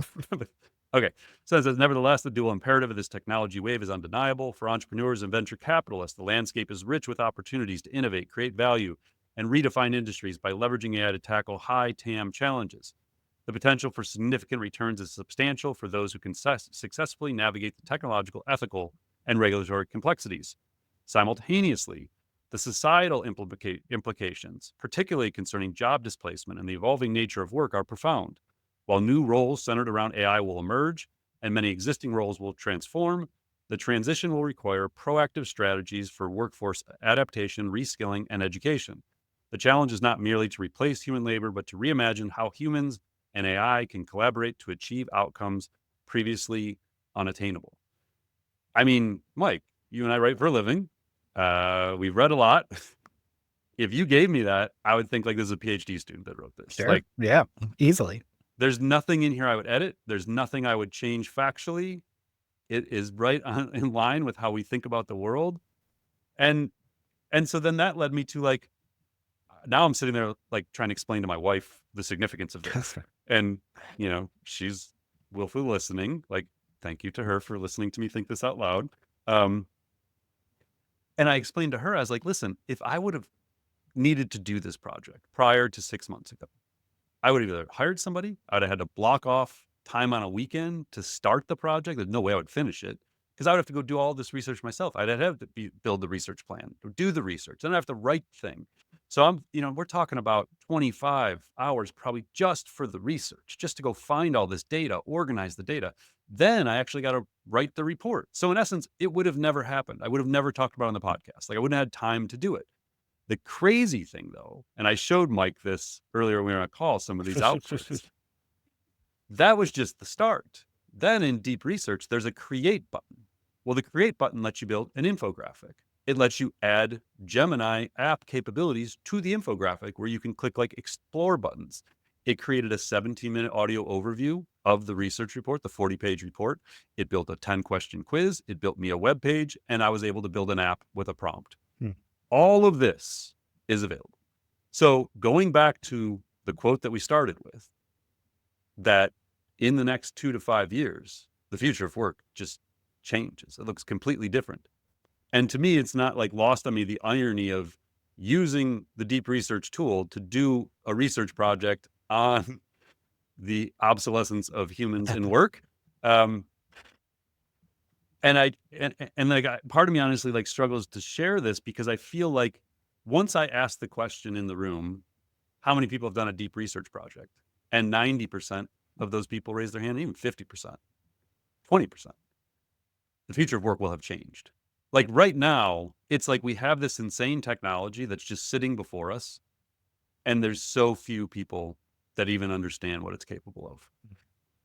Speaker 1: okay, so it says, nevertheless, the dual imperative of this technology wave is undeniable. For entrepreneurs and venture capitalists, the landscape is rich with opportunities to innovate, create value, and redefine industries by leveraging AI to tackle high TAM challenges. The potential for significant returns is substantial for those who can successfully navigate the technological, ethical, and regulatory complexities. Simultaneously, the societal implications, particularly concerning job displacement and the evolving nature of work, are profound. While new roles centered around AI will emerge and many existing roles will transform, the transition will require proactive strategies for workforce adaptation, reskilling, and education. The challenge is not merely to replace human labor, but to reimagine how humans and AI can collaborate to achieve outcomes previously unattainable. I mean, Mike, you and I write for a living. We've read a lot. If you gave me that, I would think like this is a PhD student that wrote this.
Speaker 2: Sure.
Speaker 1: Like,
Speaker 2: Yeah, easily.
Speaker 1: there's nothing in here I would edit. There's nothing I would change factually. It is right in line with how we think about the world. And so then that led me to like, now I'm sitting there like trying to explain to my wife the significance of this. And, she's willfully listening. Like, thank you to her for listening to me think this out loud. And I explained to her, I was like, listen, if I would have needed to do this project prior to 6 months ago, I would have either hired somebody, I'd have had to block off time on a weekend to start the project. There's no way I would finish it because I would have to go do all this research myself. I'd have to build the research plan, do the research, then I have to write thing. So we're talking about 25 hours probably just for the research, just to go find all this data, organize the data. Then I actually got to write the report. So in essence, it would have never happened. I would have never talked about it on the podcast. Like I wouldn't have had time to do it. The crazy thing though, and I showed Mike this earlier when we were on a call, some of these outputs, that was just the start. Then in deep research, there's a create button. Well, the create button lets you build an infographic. It lets you add Gemini app capabilities to the infographic where you can click like explore buttons. It created a 17-minute audio overview of the research report, the 40-page report. It built a 10-question quiz. It built me a web page, and I was able to build an app with a prompt. All of this is available. So going back to the quote that we started with, that in the next 2 to 5 years, the future of work just changes. It looks completely different. And to me, it's not like lost on me the irony of using the deep research tool to do a research project on the obsolescence of humans in work. And part of me honestly like struggles to share this because I feel like once I ask the question in the room, how many people have done a deep research project? And 90% of those people raise their hand, even 50%, 20%. The future of work will have changed. Like right now, it's like we have this insane technology that's just sitting before us. And there's so few people that even understand what it's capable of.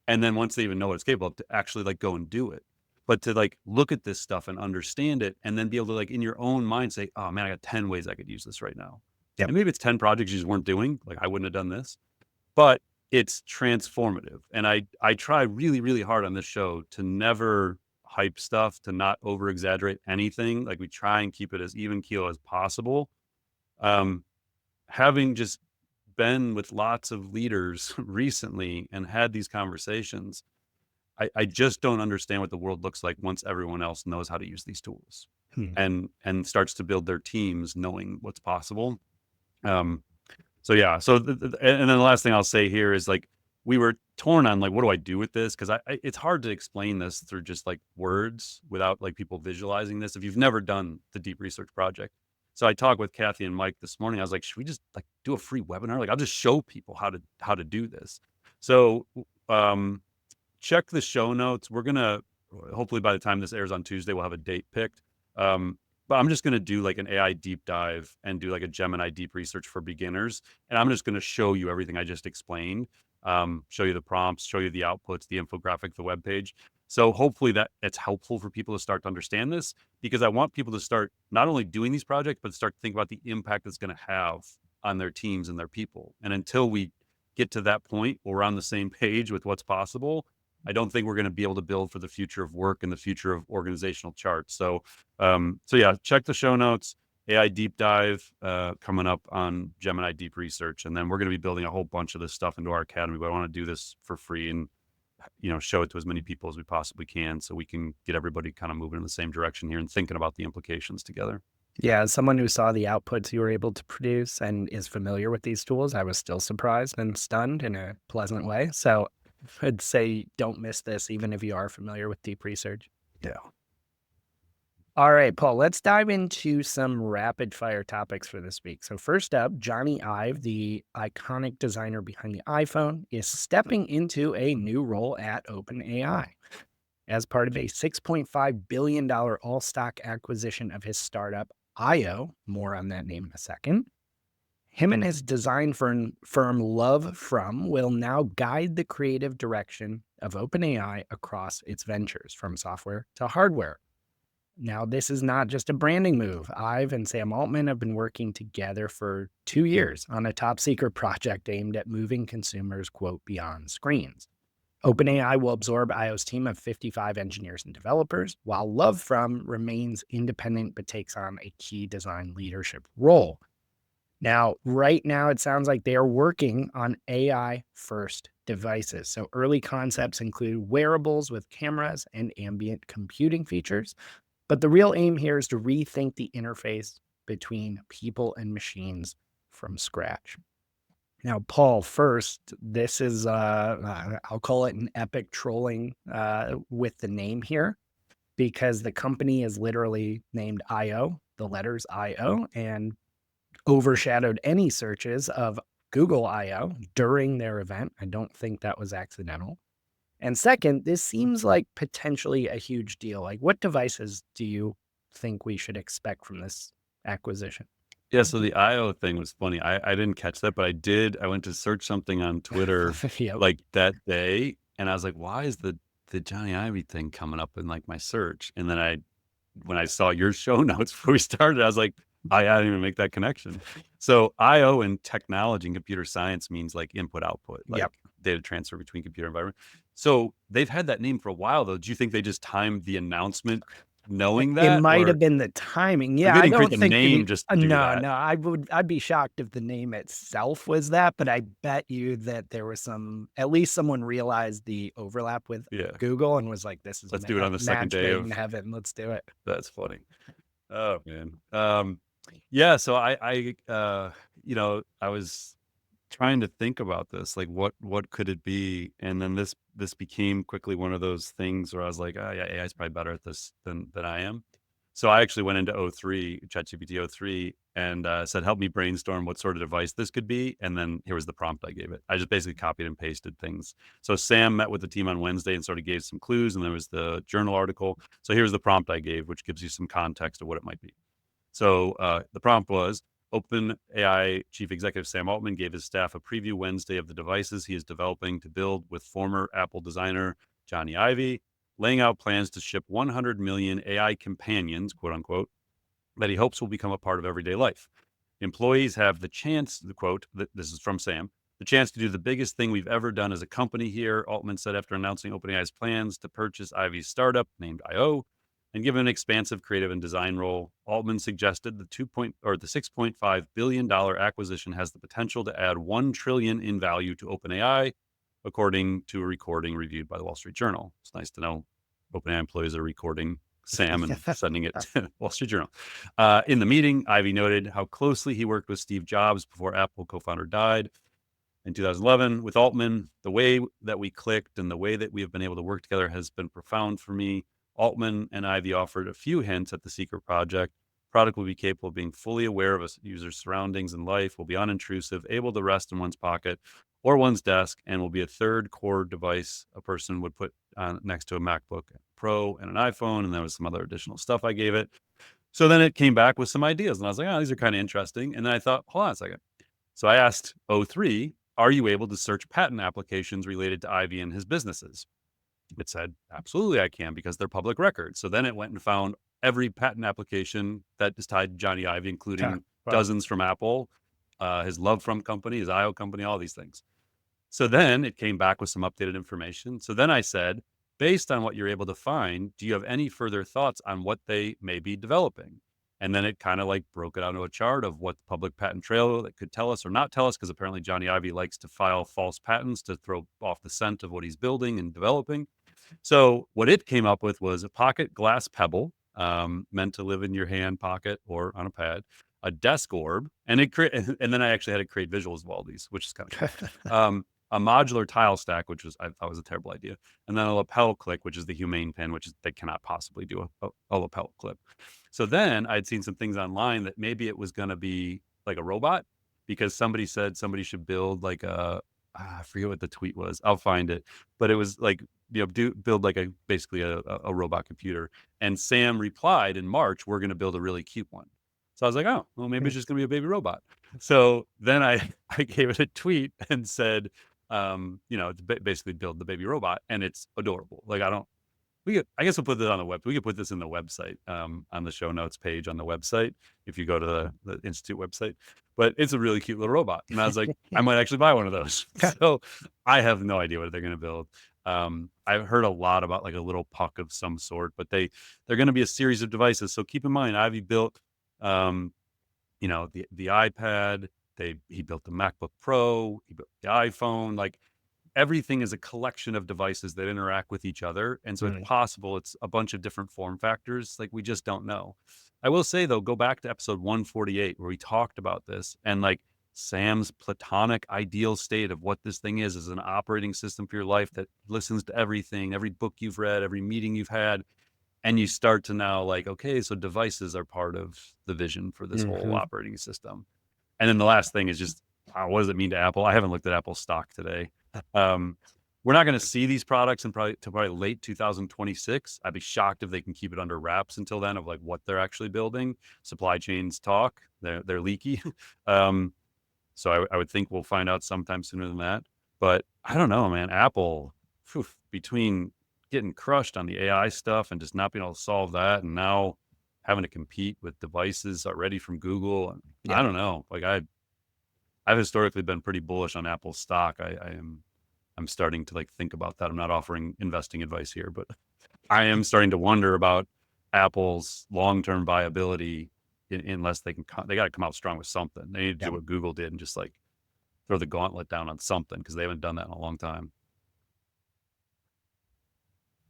Speaker 1: And then once they even know what it's capable of, to actually like go and do it. But to like look at this stuff and understand it and then be able to like in your own mind say, oh man, I got 10 ways I could use this right now.
Speaker 2: Yep.
Speaker 1: And maybe it's 10 projects you just weren't doing. Like I wouldn't have done this, but it's transformative. And I try really, really hard on this show to never hype stuff, to not over exaggerate anything. Like we try and keep it as even keel as possible. Having just been with lots of leaders recently and had these conversations, I just don't understand what the world looks like once everyone else knows how to use these tools
Speaker 2: Hmm.
Speaker 1: and starts to build their teams knowing what's possible. Um, so yeah, so and then the last thing I'll say here is like we were torn on like what do I do with this, because it's hard to explain this through just like words without like people visualizing this if you've never done the deep research project. So I talked with Kathy and Mike this morning. I was like, should we just like do a free webinar? Like I'll just show people how to do this. So um, check the show notes. We're gonna hopefully by the time this airs on Tuesday, we'll have a date picked. But I'm just gonna do like an AI deep dive and do like a Gemini deep research for beginners, and I'm just gonna show you everything I just explained. Show you the prompts, show you the outputs, the infographic, the web page. So hopefully that it's helpful for people to start to understand this, because I want people to start not only doing these projects, but start to think about the impact it's going to have on their teams and their people. And until we get to that point where we're on the same page with what's possible, I don't think we're going to be able to build for the future of work and the future of organizational charts. So, so yeah, check the show notes. AI deep dive coming up on Gemini deep research, and then we're going to be building a whole bunch of this stuff into our academy. But I want to do this for free and show it to as many people as we possibly can, so we can get everybody kind of moving in the same direction here and thinking about the implications together.
Speaker 2: Yeah, as someone who saw the outputs you were able to produce and is familiar with these tools, I was still surprised and stunned in a pleasant way. So I'd say don't miss this, even if you are familiar with deep research.
Speaker 1: Yeah.
Speaker 2: All right, Paul, let's dive into some rapid fire topics for this week. So first up, Jony Ive, the iconic designer behind the iPhone, is stepping into a new role at OpenAI. As part of a $6.5 billion all-stock acquisition of his startup, IO, more on that name in a second, him and his design firm Love From will now guide the creative direction of OpenAI across its ventures, from software to hardware. Now, this is not just a branding move. Ive and Sam Altman have been working together for 2 years on a top secret project aimed at moving consumers, quote, beyond screens. OpenAI will absorb IO's team of 55 engineers and developers, while Love From remains independent but takes on a key design leadership role. Now, right now, it sounds like they are working on AI-first devices. So early concepts include wearables with cameras and ambient computing features. But the real aim here is to rethink the interface between people and machines from scratch. Now, Paul, first, this is, I'll call it an epic trolling with the name here, because the company is literally named IO, the letters IO, and overshadowed any searches of Google IO during their event. I don't think that was accidental. And second, this seems like potentially a huge deal. Like, what devices do you think we should expect from this acquisition?
Speaker 1: Yeah, so the IO thing was funny. I didn't catch that, but I did. I went to search something on Twitter
Speaker 2: Yep.
Speaker 1: like that day, and I was like, why is the Jony Ive thing coming up in like my search? And then when I saw your show notes before we started, I was like, I didn't even make that connection. So IO in technology and computer science means like input output, like
Speaker 2: Yep.
Speaker 1: data transfer between computer environment. So they've had that name for a while though. Do you think they just timed the announcement knowing
Speaker 2: It
Speaker 1: that,
Speaker 2: might
Speaker 1: or
Speaker 2: have been the timing.
Speaker 1: like
Speaker 2: Yeah,
Speaker 1: they
Speaker 2: I
Speaker 1: didn't create
Speaker 2: don't
Speaker 1: the
Speaker 2: think
Speaker 1: name just to do
Speaker 2: no,
Speaker 1: that?
Speaker 2: no, I'd be shocked if the name itself was that, but I bet you that there was at least someone realized the overlap with
Speaker 1: Yeah.
Speaker 2: Google and was like, this is
Speaker 1: Let's do it on the second
Speaker 2: match
Speaker 1: day
Speaker 2: made in
Speaker 1: of
Speaker 2: heaven. Let's do it.
Speaker 1: that's funny. Oh man. Yeah, so I was trying to think about this, like what could it be? And then this became quickly one of those things where I was like, oh yeah, AI is probably better at this than I am. So I actually went into O3, ChatGPT O3, and said, help me brainstorm what sort of device this could be. And then here was the prompt I gave it. I just basically copied and pasted things. So Sam met with the team on Wednesday and sort of gave some clues, and there was the journal article. So here's the prompt I gave, which gives you some context of what it might be. So the prompt was, OpenAI Chief Executive Sam Altman gave his staff a preview Wednesday of the devices he is developing to build with former Apple designer Jony Ive, laying out plans to ship 100 million AI companions, quote unquote, that he hopes will become a part of everyday life. Employees have the chance, the quote, this is from Sam, the chance to do the biggest thing we've ever done as a company here, Altman said after announcing OpenAI's plans to purchase Ive's startup named IO. And given an expansive creative and design role, Altman suggested the $6.5 billion acquisition has the potential to add $1 trillion in value to OpenAI, according to a recording reviewed by the Wall Street Journal. It's nice to know OpenAI employees are recording Sam and sending it to Wall Street Journal. In the meeting, Ivey noted how closely he worked with Steve Jobs before Apple co-founder died in 2011. With Altman, the way that we clicked and the way that we have been able to work together has been profound for me. Altman and Ivey offered a few hints at the secret project. Product will be capable of being fully aware of a user's surroundings and life, will be unintrusive, able to rest in one's pocket or one's desk, and will be a third core device a person would put on next to a MacBook Pro and an iPhone. And there was some other additional stuff I gave it. So then it came back with some ideas, and I was like, oh, these are kind of interesting. And then I thought, hold on a second. So I asked O3, are you able to search patent applications related to Ivey and his businesses? It said, absolutely, I can, because they're public records. So then it went and found every patent application that is tied to Jony Ive, including dozens from Apple, his Love From company, his IO company, all these things. So then it came back with some updated information. So then I said, based on what you're able to find, do you have any further thoughts on what they may be developing? And then it kind of like broke it out into a chart of what the public patent trail that could tell us or not tell us, because apparently Jony Ive likes to file false patents to throw off the scent of what he's building and developing. So what it came up with was a pocket glass pebble, meant to live in your hand pocket or on a pad, a desk orb, and and then I actually had to create visuals of all these, which is kind of cool. A modular tile stack, which I thought was a terrible idea, and then a lapel clip, which is the humane pin, which is they cannot possibly do a lapel clip. So then I'd seen some things online that maybe it was going to be like a robot, because somebody said somebody should build like I forget what the tweet was. I'll find it, but it was like, build like basically a robot computer. And Sam replied in March, we're going to build a really cute one. So I was like, oh, well, maybe it's just going to be a baby robot. So then I gave it a tweet and said, basically build the baby robot, and it's adorable. Like I guess we'll put this on the web. We could put this in the website, on the show notes page on the website, if you go to the Institute website. But it's a really cute little robot. And I was like, I might actually buy one of those. So I have no idea what they're going to build. I've heard a lot about like a little puck of some sort, but they're going to be a series of devices. So keep in mind, Ivy built, the iPad. He built the MacBook Pro. He built the iPhone. Like, everything is a collection of devices that interact with each other. And so it's possible it's a bunch of different form factors. Like, we just don't know. I will say, though, go back to episode 148 where we talked about this, and like Sam's platonic ideal state of what this thing is an operating system for your life that listens to everything, every book you've read, every meeting you've had. And you start to now like, okay, so devices are part of the vision for this whole operating system. And then the last thing is just, what does it mean to Apple? I haven't looked at Apple stock today. We're not going to see these products until probably late 2026. I'd be shocked if they can keep it under wraps until then of like what they're actually building. Supply chains talk, they're leaky. So I would think we'll find out sometime sooner than that. But I don't know, man. Apple, between getting crushed on the AI stuff and just not being able to solve that, and now having to compete with devices already from Google, and I don't know. Like, I've historically been pretty bullish on Apple stock. I'm starting to like think about that. I'm not offering investing advice here, but I am starting to wonder about Apple's long-term viability, unless they got to come out strong with something. They need to do what Google did and just like throw the gauntlet down on something, because they haven't done that in a long time.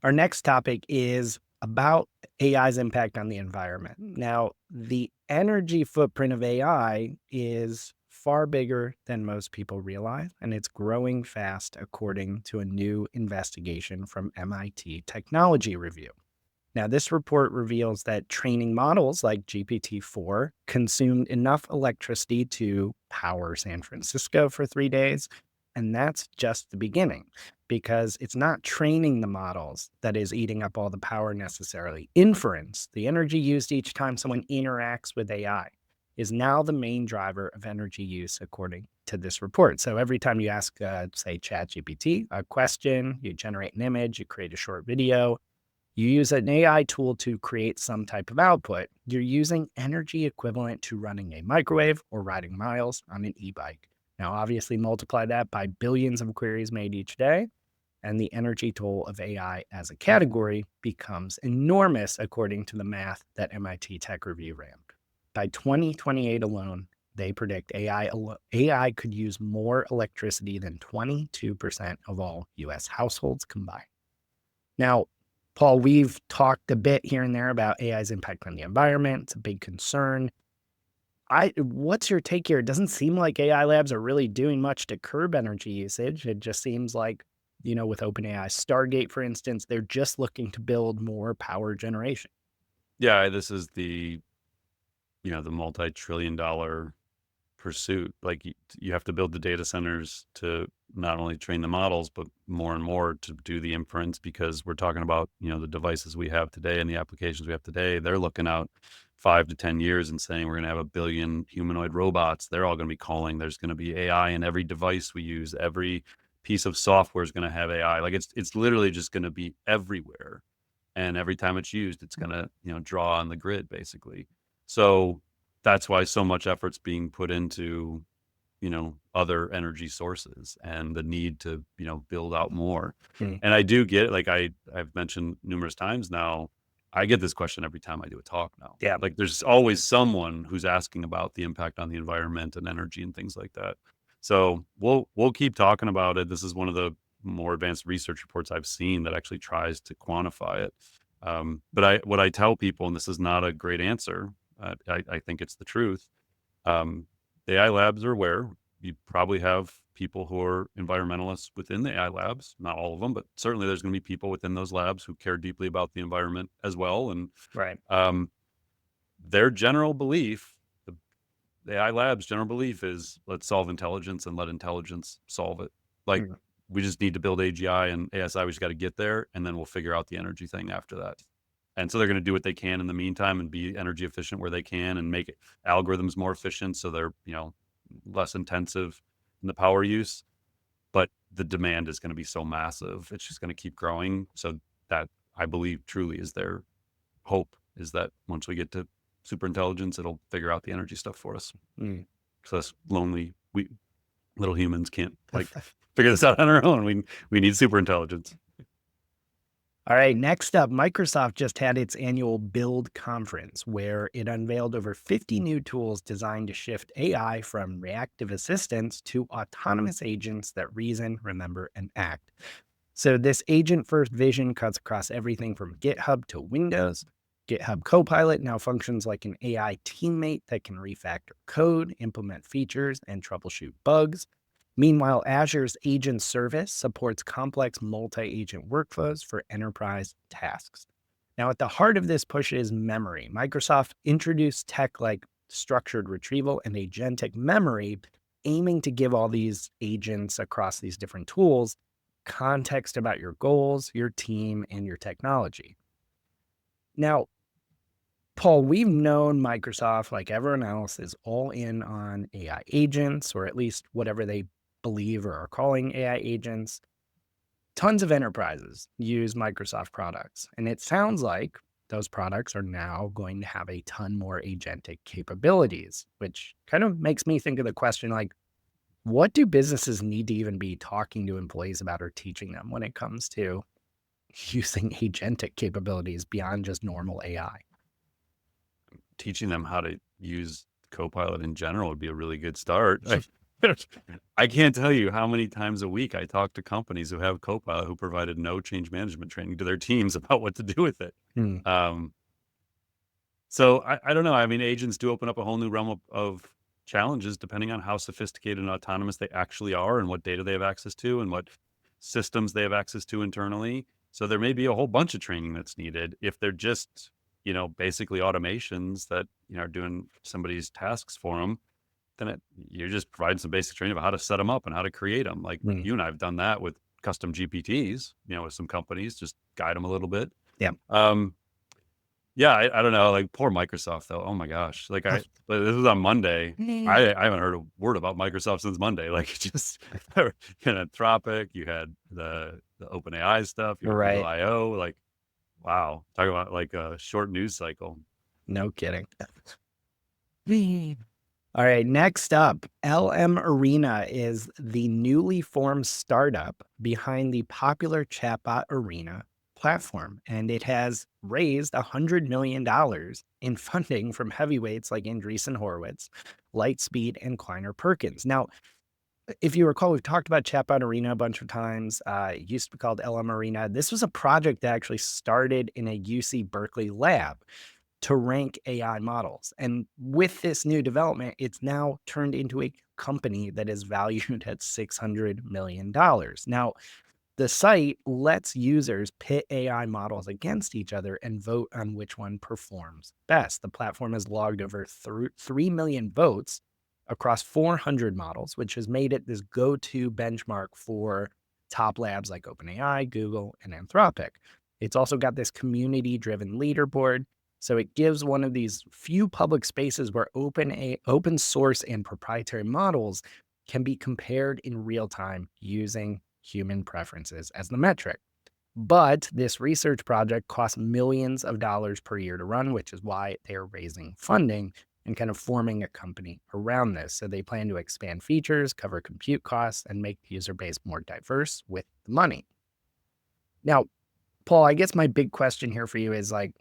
Speaker 2: Our next topic is about AI's impact on the environment. Now, the energy footprint of AI is far bigger than most people realize, and it's growing fast, according to a new investigation from MIT Technology Review. Now, this report reveals that training models like GPT-4 consumed enough electricity to power San Francisco for 3 days. And that's just the beginning, because it's not training the models that is eating up all the power necessarily. Inference, the energy used each time someone interacts with AI, is now the main driver of energy use, according to this report. So every time you ask, say, ChatGPT a question, you generate an image, you create a short video, you use an AI tool to create some type of output, you're using energy equivalent to running a microwave or riding miles on an e-bike. Now, obviously, multiply that by billions of queries made each day, and the energy toll of AI as a category becomes enormous, according to the math that MIT Tech Review ran. By 2028 alone, they predict AI could use more electricity than 22% of all US households combined. Now, Paul, we've talked a bit here and there about AI's impact on the environment. It's a big concern. What's your take here? It doesn't seem like AI labs are really doing much to curb energy usage. It just seems like, with OpenAI Stargate, for instance, they're just looking to build more power generation.
Speaker 1: Yeah, this is the multi-trillion-dollar pursuit. Like you have to build the data centers to not only train the models, but more and more to do the inference, because we're talking about, the devices we have today and the applications we have today. They're looking out 5 to 10 years and saying we're going to have 1 billion humanoid robots. They're all going to be calling. There's going to be AI in every device we use. Every piece of software is going to have AI. Like it's literally just going to be everywhere. And every time it's used, it's going to, draw on the grid basically. So that's why so much effort's being put into, other energy sources and the need to, build out more.
Speaker 2: Hmm.
Speaker 1: And I do get, like I've mentioned numerous times now, I get this question every time I do a talk now.
Speaker 2: Yeah.
Speaker 1: Like there's always someone who's asking about the impact on the environment and energy and things like that. So we'll keep talking about it. This is one of the more advanced research reports I've seen that actually tries to quantify it. But what I tell people, and this is not a great answer, I think it's the truth. AI labs are aware. You probably have people who are environmentalists within the AI labs, not all of them, but certainly there's going to be people within those labs who care deeply about the environment as well. And
Speaker 2: Right.
Speaker 1: their general belief, the AI labs' general belief is let's solve intelligence and let intelligence solve it. Like we just need to build AGI and ASI. We just got to get there, and then we'll figure out the energy thing after that. And so they're going to do what they can in the meantime and be energy efficient where they can and make algorithms more efficient so they're, less intensive in the power use. But the demand is going to be so massive. It's just going to keep growing. So that, I believe, truly is their hope, is that once we get to super intelligence, it'll figure out the energy stuff for us. So us lonely, we little humans can't figure this out on our own. We need super intelligence.
Speaker 2: All right, next up, Microsoft just had its annual Build conference where it unveiled over 50 new tools designed to shift AI from reactive assistants to autonomous agents that reason, remember, and act. So this agent-first vision cuts across everything from GitHub to Windows. GitHub Copilot now functions like an AI teammate that can refactor code, implement features, and troubleshoot bugs. Meanwhile, Azure's Agent Service supports complex multi-agent workflows for enterprise tasks. Now, at the heart of this push is memory. Microsoft introduced tech like structured retrieval and agentic memory, aiming to give all these agents across these different tools context about your goals, your team, and your technology. Now, Paul, we've known Microsoft, like everyone else, is all in on AI agents, or at least whatever they believe or are calling AI agents. Tons of enterprises use Microsoft products, and it sounds like those products are now going to have a ton more agentic capabilities, which kind of makes me think of the question, like, what do businesses need to even be talking to employees about or teaching them when it comes to using agentic capabilities beyond just normal AI?
Speaker 1: Teaching them how to use Copilot in general would be a really good start. I can't tell you how many times a week I talk to companies who have Copilot who provided no change management training to their teams about what to do with it. So I don't know. I mean, agents do open up a whole new realm of challenges depending on how sophisticated and autonomous they actually are and what data they have access to and what systems they have access to internally. So there may be a whole bunch of training that's needed. If they're just, basically automations that, are doing somebody's tasks for them, then you're just providing some basic training about how to set them up and how to create them. Like you and I have done that with custom GPTs, with some companies, just guide them a little bit.
Speaker 2: Yeah.
Speaker 1: Yeah, I don't know. Like poor Microsoft though. Oh my gosh. Like this was on Monday. I haven't heard a word about Microsoft since Monday. Like just you had Anthropic, you had the OpenAI stuff, you had
Speaker 2: Right.
Speaker 1: Google I/O. Like, wow. Talk about like a short news cycle.
Speaker 2: No kidding. All right, next up, LM Arena is the newly formed startup behind the popular Chatbot Arena platform, and it has raised $100 million in funding from heavyweights like Andreessen Horowitz, Lightspeed, and Kleiner Perkins. Now, if you recall, we've talked about Chatbot Arena a bunch of times. It used to be called LM Arena. This was a project that actually started in a UC Berkeley lab to rank AI models. And with this new development, it's now turned into a company that is valued at $600 million. Now, the site lets users pit AI models against each other and vote on which one performs best. The platform has logged over 3 million votes across 400 models, which has made it this go-to benchmark for top labs like OpenAI, Google, and Anthropic. It's also got this community-driven leaderboard. So it gives one of these few public spaces where open source and proprietary models can be compared in real time using human preferences as the metric. But this research project costs millions of dollars per year to run, which is why they're raising funding and kind of forming a company around this. So they plan to expand features, cover compute costs, and make the user base more diverse with the money. Now, Paul, I guess my big question here for you is like,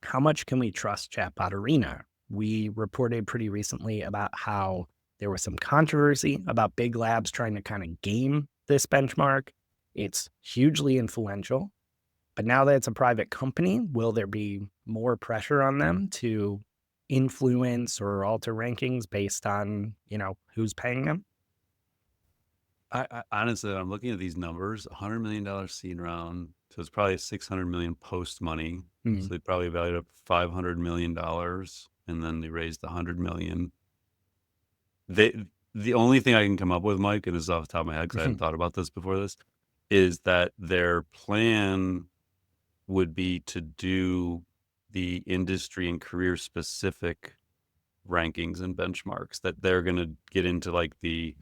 Speaker 2: how much can we trust Chatbot Arena? We reported pretty recently about how there was some controversy about big labs trying to kind of game this benchmark. It's hugely influential, but now that it's a private company, will there be more pressure on them to influence or alter rankings based on, who's paying them?
Speaker 1: I honestly, I'm looking at these numbers, $100 million seed round. So it's probably 600 million post money. So they probably valued up $500 million, and then they raised 100 million. The only thing I can come up with, Mike, and this is off the top of my head because I hadn't thought about this before this, is that their plan would be to do the industry and career specific rankings and benchmarks, that they're going to get into like the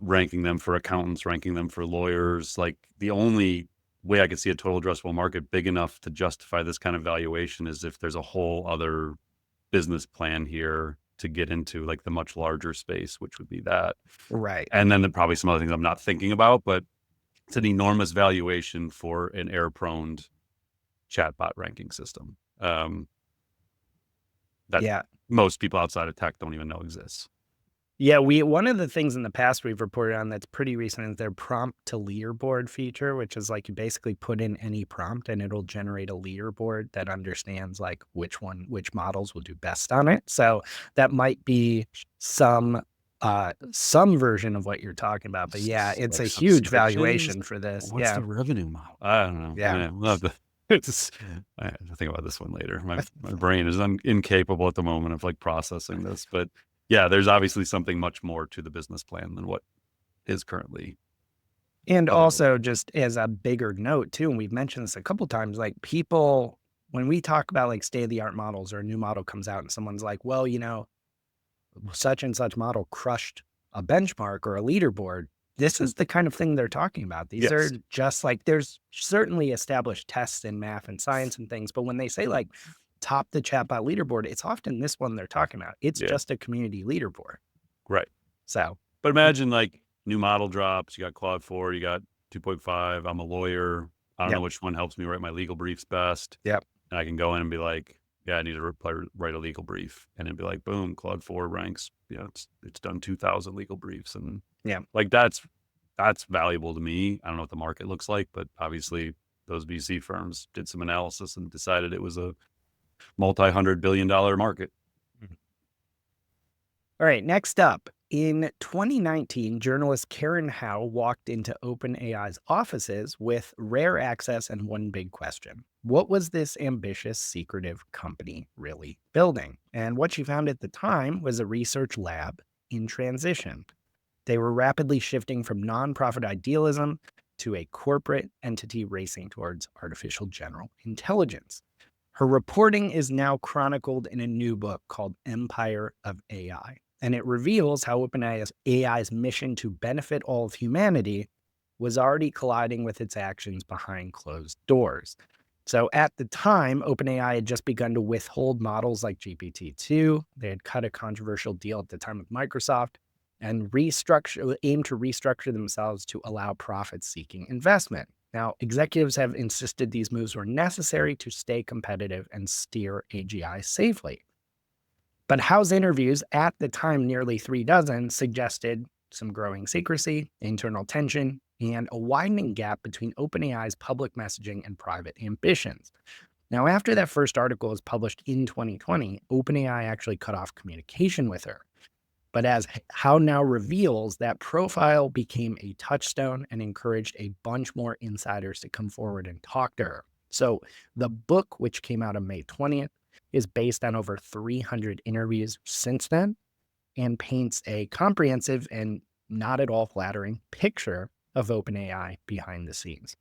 Speaker 1: ranking them for accountants, ranking them for lawyers. Like the only way I could see a total addressable market big enough to justify this kind of valuation is if there's a whole other business plan here to get into like the much larger space, which would be that.
Speaker 2: Right.
Speaker 1: And then probably some other things I'm not thinking about, but it's an enormous valuation for an error-prone chatbot ranking system that most people outside of tech don't even know exists.
Speaker 2: Yeah, one of the things in the past we've reported on that's pretty recent is their prompt to leaderboard feature, which is like you basically put in any prompt and it'll generate a leaderboard that understands like which models will do best on it. So that might be some version of what you're talking about. But yeah, it's a huge valuation for this.
Speaker 1: What's the revenue model? I don't know.
Speaker 2: Yeah.
Speaker 1: We'll have to, I have to think about this one later. My brain is incapable at the moment of like processing this, but yeah, there's obviously something much more to the business plan than what is currently.
Speaker 2: And also just as a bigger note too, and we've mentioned this a couple times, like people, when we talk about like state of the art models or a new model comes out and someone's like, well, such and such model crushed a benchmark or a leaderboard. This is the kind of thing they're talking about. These are just like, there's certainly established tests in math and science and things, but when they say like top the chatbot leaderboard, it's often this one they're talking about. It's just a community leaderboard.
Speaker 1: Right.
Speaker 2: So,
Speaker 1: but imagine like new model drops, you got Claude 4, you got 2.5. I'm a lawyer. I don't know which one helps me write my legal briefs best.
Speaker 2: Yep.
Speaker 1: And I can go in and be like, yeah, I need to write a legal brief. And it'd be like, boom, Claude 4 ranks, it's done 2,000 legal briefs. And like that's valuable to me. I don't know what the market looks like, but obviously those VC firms did some analysis and decided it was a multi-$100 billion market.
Speaker 2: All right, next up. In 2019, journalist Karen Hao walked into OpenAI's offices with rare access and one big question. What was this ambitious, secretive company really building? And what she found at the time was a research lab in transition. They were rapidly shifting from nonprofit idealism to a corporate entity racing towards artificial general intelligence. Her reporting is now chronicled in a new book called Empire of AI, and it reveals how OpenAI's mission to benefit all of humanity was already colliding with its actions behind closed doors. So at the time, OpenAI had just begun to withhold models like GPT-2. They had cut a controversial deal at the time with Microsoft and aimed to restructure themselves to allow profit-seeking investment. Now, executives have insisted these moves were necessary to stay competitive and steer AGI safely. But Howe's interviews, at the time nearly 36, suggested some growing secrecy, internal tension, and a widening gap between OpenAI's public messaging and private ambitions. Now, after that first article was published in 2020, OpenAI actually cut off communication with her. But as Hao now reveals, that profile became a touchstone and encouraged a bunch more insiders to come forward and talk to her. So the book, which came out on May 20th, is based on over 300 interviews since then and paints a comprehensive and not at all flattering picture of OpenAI behind the scenes.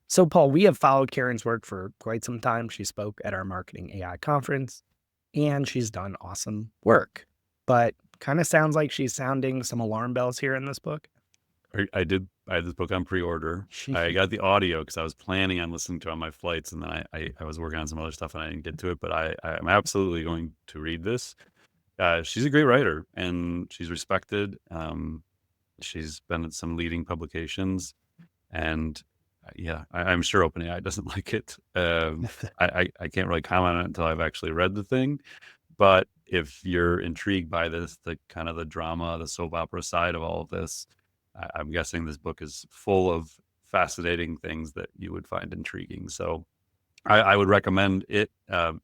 Speaker 2: So, Paul, we have followed Karen's work for quite some time. She spoke at our Marketing AI conference, and she's done awesome work. But kind of sounds like she's sounding some alarm bells here in this book.
Speaker 1: I had this book on pre-order. I got the audio because I was planning on listening to it on my flights, and then I was working on some other stuff and I didn't get to it. But I'm absolutely going to read this. She's a great writer and she's respected. She's been at some leading publications, and yeah, I'm sure OpenAI doesn't like it. I can't really comment on it until I've actually read the thing. But if you're intrigued by this, the kind of the drama, the soap opera side of all of this, I'm guessing this book is full of fascinating things that you would find intriguing. So I would recommend it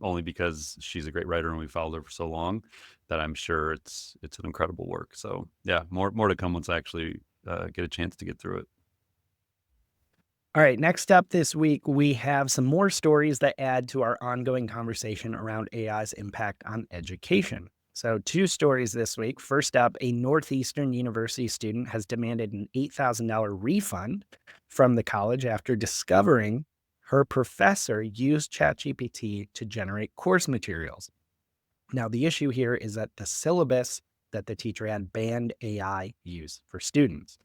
Speaker 1: only because she's a great writer and we followed her for so long that I'm sure it's an incredible work. So yeah, more to come once I actually get a chance to get through it.
Speaker 2: All right, next up this week, we have some more stories that add to our ongoing conversation around AI's impact on education. So 2 stories this week. First up, a Northeastern University student has demanded an $8,000 refund from the college after discovering her professor used ChatGPT to generate course materials. Now, the issue here is that the syllabus that the teacher had banned AI use for students.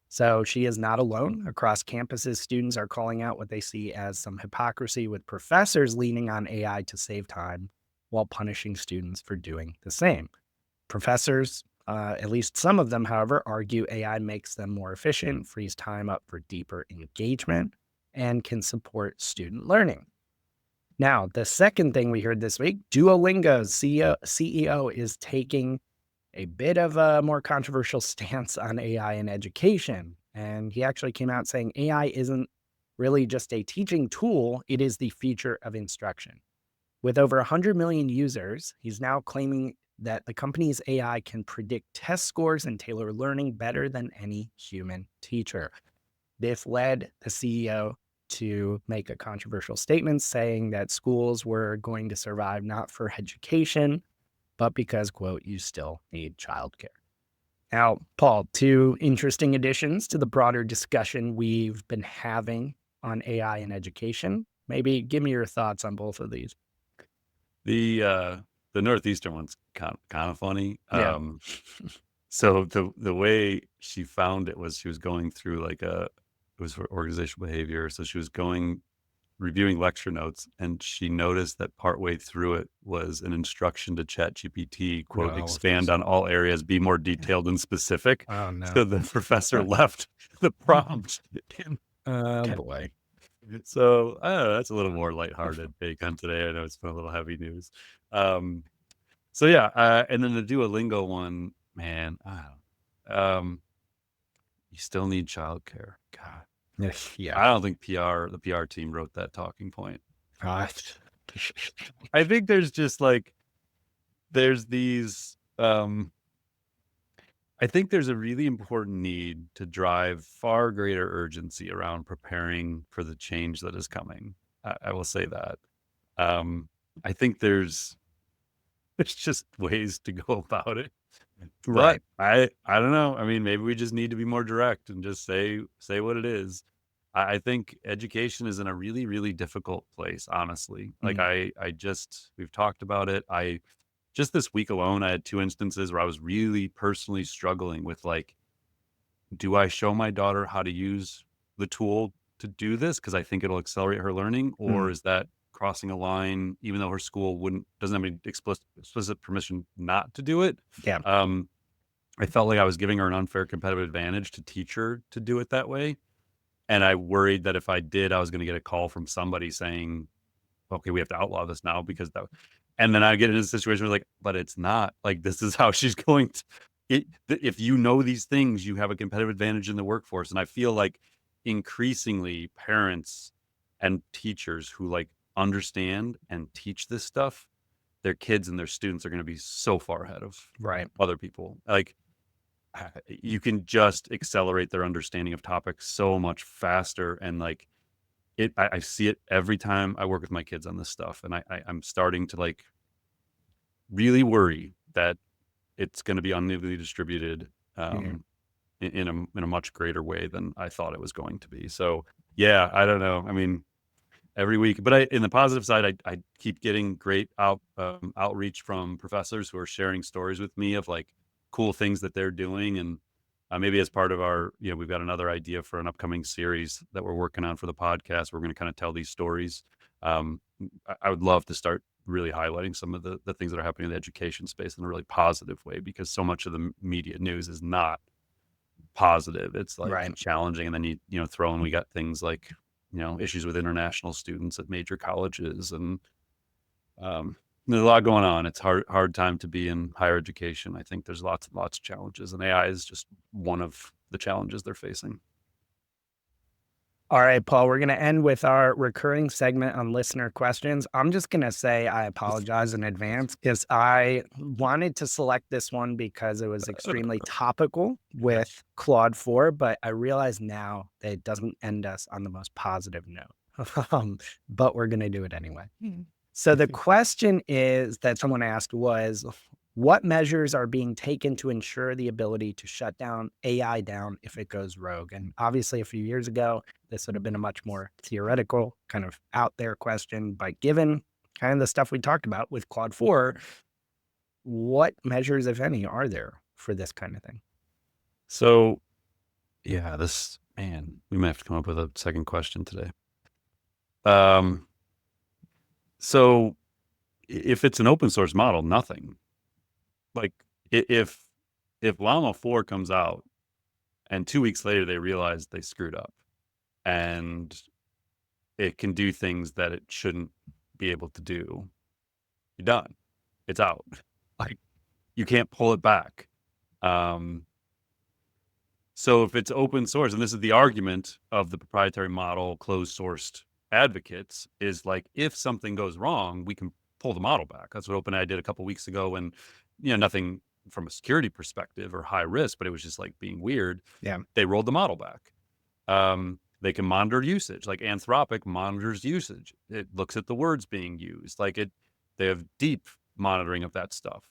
Speaker 2: So she is not alone. Across campuses, students are calling out what they see as some hypocrisy, with professors leaning on AI to save time while punishing students for doing the same. Professors, at least some of them, however, argue AI makes them more efficient, frees time up for deeper engagement, and can support student learning. Now, the second thing we heard this week, Duolingo's CEO is taking a bit of a more controversial stance on AI in education. And he actually came out saying AI isn't really just a teaching tool, it is the future of instruction. With over 100 million users, he's now claiming that the company's AI can predict test scores and tailor learning better than any human teacher. This led the CEO to make a controversial statement saying that schools were going to survive not for education, but because, quote, you still need childcare. Now, Paul, 2 interesting additions to the broader discussion we've been having on AI in education. Maybe give me your thoughts on both of these.
Speaker 1: The Northeastern one's kind of funny.
Speaker 2: Yeah.
Speaker 1: So the way she found it was she was going through it was for organizational behavior. So she was reviewing lecture notes, and she noticed that partway through it was an instruction to ChatGPT, quote, expand on all areas, be more detailed and specific.
Speaker 2: Oh, no.
Speaker 1: So the professor left the prompt.
Speaker 2: Oh, boy.
Speaker 1: So I don't know, that's a little more lighthearted take on today. I know it's been a little heavy news. So yeah, and then the Duolingo one, man, I don't know. You still need childcare. God.
Speaker 2: Yeah.
Speaker 1: I don't think the PR team wrote that talking point.
Speaker 2: Right.
Speaker 1: I think there's just there's these, I think there's a really important need to drive far greater urgency around preparing for the change that is coming. I will say that. I think there's just ways to go about it.
Speaker 2: Right.
Speaker 1: But I don't know. I mean, maybe we just need to be more direct and just say what it is. I think education is in a really, really difficult place, honestly. Like we've talked about it. Just this week alone, I had 2 instances where I was really personally struggling with do I show my daughter how to use the tool to do this because I think it'll accelerate her learning, or is that crossing a line, even though her school doesn't have any explicit permission not to do it?
Speaker 2: Yeah.
Speaker 1: I felt like I was giving her an unfair competitive advantage to teach her to do it that way. And I worried that if I did, I was going to get a call from somebody saying, okay, we have to outlaw this now because that, and then I get into a situation where like, but it's not like, this is how she's going to, if you know these things, you have a competitive advantage in the workforce. And I feel like increasingly parents and teachers who like understand and teach this stuff, their kids and their students are going to be so far ahead of other people. Like, you can just accelerate their understanding of topics so much faster. And like I see it every time I work with my kids on this stuff. And I'm starting to like really worry that it's going to be unevenly distributed in a much greater way than I thought it was going to be. So yeah, I don't know. I mean, every week, but in the positive side, I keep getting great outreach from professors who are sharing stories with me of like cool things that they're doing. And maybe as part of our, we've got another idea for an upcoming series that we're working on for the podcast. We're going to kind of tell these stories. I would love to start really highlighting some of the things that are happening in the education space in a really positive way, because so much of the media news is not positive. It's like challenging. And then you throw in, we got things like, issues with international students at major colleges, and there's a lot going on. It's hard time to be in higher education. I think there's lots and lots of challenges, and AI is just one of the challenges they're facing.
Speaker 2: All right, Paul, we're going to end with our recurring segment on listener questions. I'm just going to say I apologize in advance because I wanted to select this one because it was extremely topical with Claude 4, but I realize now that it doesn't end us on the most positive note. But we're going to do it anyway. So the question that someone asked was, what measures are being taken to ensure the ability to shut down AI down if it goes rogue? And obviously a few years ago, this would have been a much more theoretical kind of out there question, but given kind of the stuff we talked about with Claude 4, what measures, if any, are there for this kind of thing?
Speaker 1: So yeah, we might have to come up with a second question today. So if it's an open source model, nothing. Like if Llama 4 comes out and 2 weeks later they realize they screwed up and it can do things that it shouldn't be able to do, you're done. It's out. Like, you can't pull it back. So if it's open source, and this is the argument of the proprietary model closed sourced advocates, is like, if something goes wrong, we can pull the model back. That's what OpenAI did a couple of weeks ago when, nothing from a security perspective or high risk, but it was just like being weird.
Speaker 2: Yeah.
Speaker 1: They rolled the model back. They can monitor usage, like Anthropic monitors usage. It looks at the words being used. They have deep monitoring of that stuff.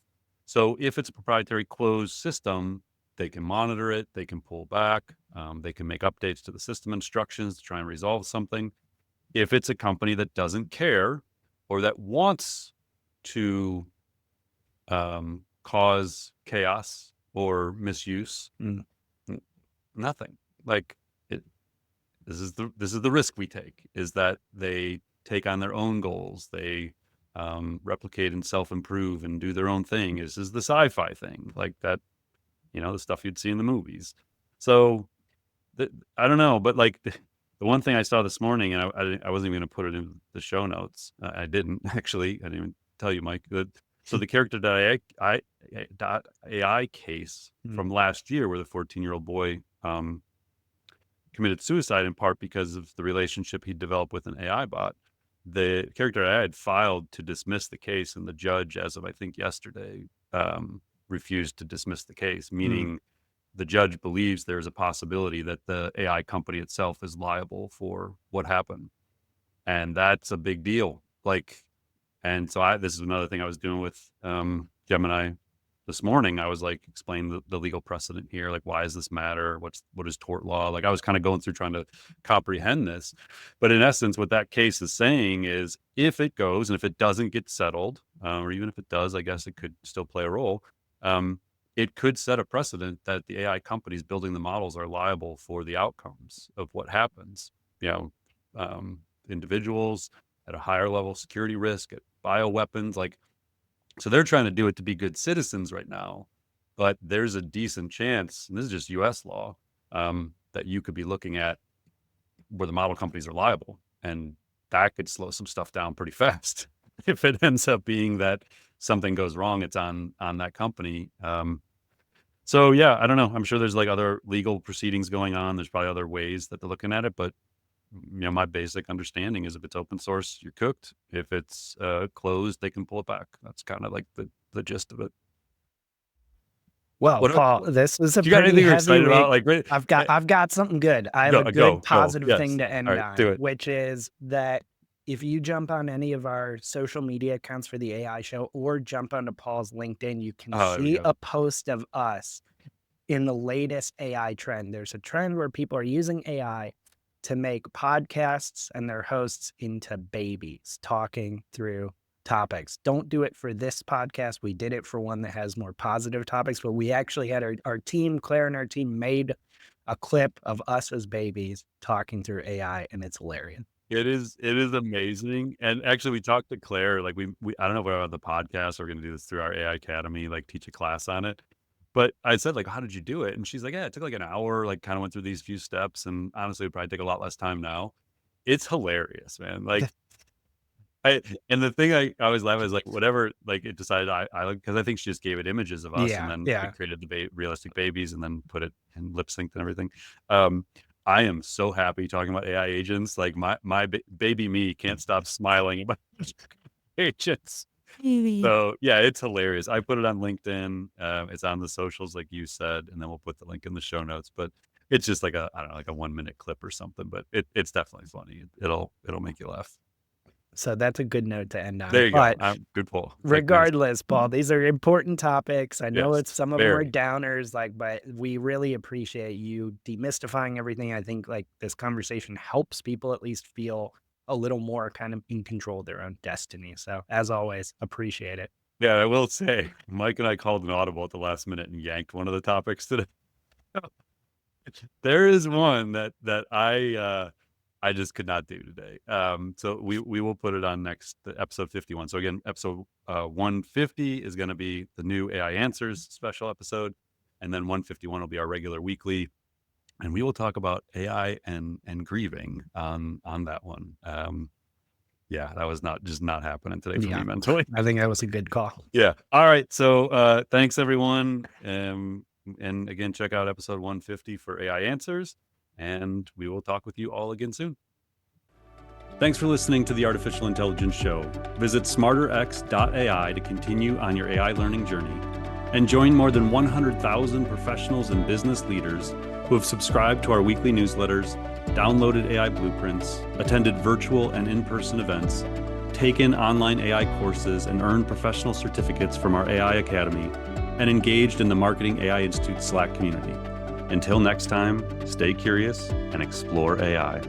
Speaker 1: So if it's a proprietary closed system, they can monitor it, they can pull back, they can make updates to the system instructions to try and resolve something. If it's a company that doesn't care or that wants to cause chaos or misuse, nothing. Like, this is the risk we take, is that they take on their own goals. They replicate and self-improve and do their own thing. This is the sci-fi thing, like that, the stuff you'd see in the movies. So I don't know, but like the one thing I saw this morning, and I wasn't even going to put it in the show notes. I didn't actually. I didn't even tell you, Mike. So the character.ai case from last year, where the 14-year-old boy committed suicide in part because of the relationship he developed with an AI bot. The character.ai had filed to dismiss the case, and the judge, as of I think yesterday, refused to dismiss the case, meaning the judge believes there's a possibility that the AI company itself is liable for what happened. And that's a big deal. And so this is another thing I was doing with Gemini this morning. I was like, explain the legal precedent here. Like, why does this matter? What is tort law? Like, I was kind of going through trying to comprehend this. But in essence, what that case is saying is, if it goes and if it doesn't get settled, or even if it does, I guess it could still play a role. It could set a precedent that the AI companies building the models are liable for the outcomes of what happens. individuals at a higher level security risk, at bioweapons. Like, so they're trying to do it to be good citizens right now, but there's a decent chance, and this is just US law, that you could be looking at where the model companies are liable, and that could slow some stuff down pretty fast if it ends up being that something goes wrong, it's on that company. So yeah, I don't know. I'm sure there's like other legal proceedings going on. There's probably other ways that they're looking at it, but my basic understanding is if it's open source, you're cooked. If it's closed, they can pull it back. That's kind of like the gist of it.
Speaker 2: Well, Paul, this is a
Speaker 1: you got
Speaker 2: pretty
Speaker 1: anything you're
Speaker 2: heavy
Speaker 1: excited about?
Speaker 2: week.
Speaker 1: Like,
Speaker 2: I've got something good. I have a good positive thing to end
Speaker 1: All right, do
Speaker 2: on,
Speaker 1: it.
Speaker 2: which is that if you jump on any of our social media accounts for the AI show or jump onto Paul's LinkedIn, you can see a post of us in the latest AI trend. There's a trend where people are using AI to make podcasts and their hosts into babies, talking through topics. Don't do it for this podcast. We did it for one that has more positive topics, but we actually had our team, Claire and our team, made a clip of us as babies talking through AI, and it's hilarious.
Speaker 1: It is amazing. And actually, we talked to Claire, like we I don't know if we're on the podcast, we're going to do this through our AI Academy, like teach a class on it. But I said, like, how did you do it? And she's like, yeah, it took like an hour, like kind of went through these few steps. And honestly, it would probably take a lot less time now. It's hilarious, man. Like, and the thing I always laugh is like, whatever, like it decided I like, because I think she just gave it images of us and then it created the realistic babies and then put it in lip synced and everything. I am so happy talking about AI agents. Like my baby me can't stop smiling about agents. So yeah, it's hilarious. I put it on LinkedIn. It's on the socials, like you said, and then we'll put the link in the show notes. But it's just like I don't know, like a 1 minute clip or something. But it's definitely funny. It'll make you laugh.
Speaker 2: So that's a good note to end on.
Speaker 1: There you go. Good Paul.
Speaker 2: Regardless, Paul, these are important topics. I know it's some of them are
Speaker 1: very.
Speaker 2: downers, like, but we really appreciate you demystifying everything. I think like this conversation helps people at least feel a little more kind of in control of their own destiny. So as always, appreciate it.
Speaker 1: Yeah, I will say, Mike and I called an audible at the last minute and yanked one of the topics today. There is one that I just could not do today. So we will put it on next episode 51. So again, episode 150 is going to be the new AI Answers special episode. And then 151 will be our regular weekly. And we will talk about AI and grieving on that one. Yeah, that was not happening today for me mentally.
Speaker 2: I think that was a good call.
Speaker 1: Yeah. All right. So thanks everyone. And again, check out episode 150 for AI Answers. And we will talk with you all again soon. Thanks for listening to the Artificial Intelligence Show. Visit smarterx.ai to continue on your AI learning journey and join more than 100,000 professionals and business leaders who have subscribed to our weekly newsletters, downloaded AI blueprints, attended virtual and in-person events, taken online AI courses, and earned professional certificates from our AI Academy, and engaged in the Marketing AI Institute Slack community. Until next time, stay curious and explore AI.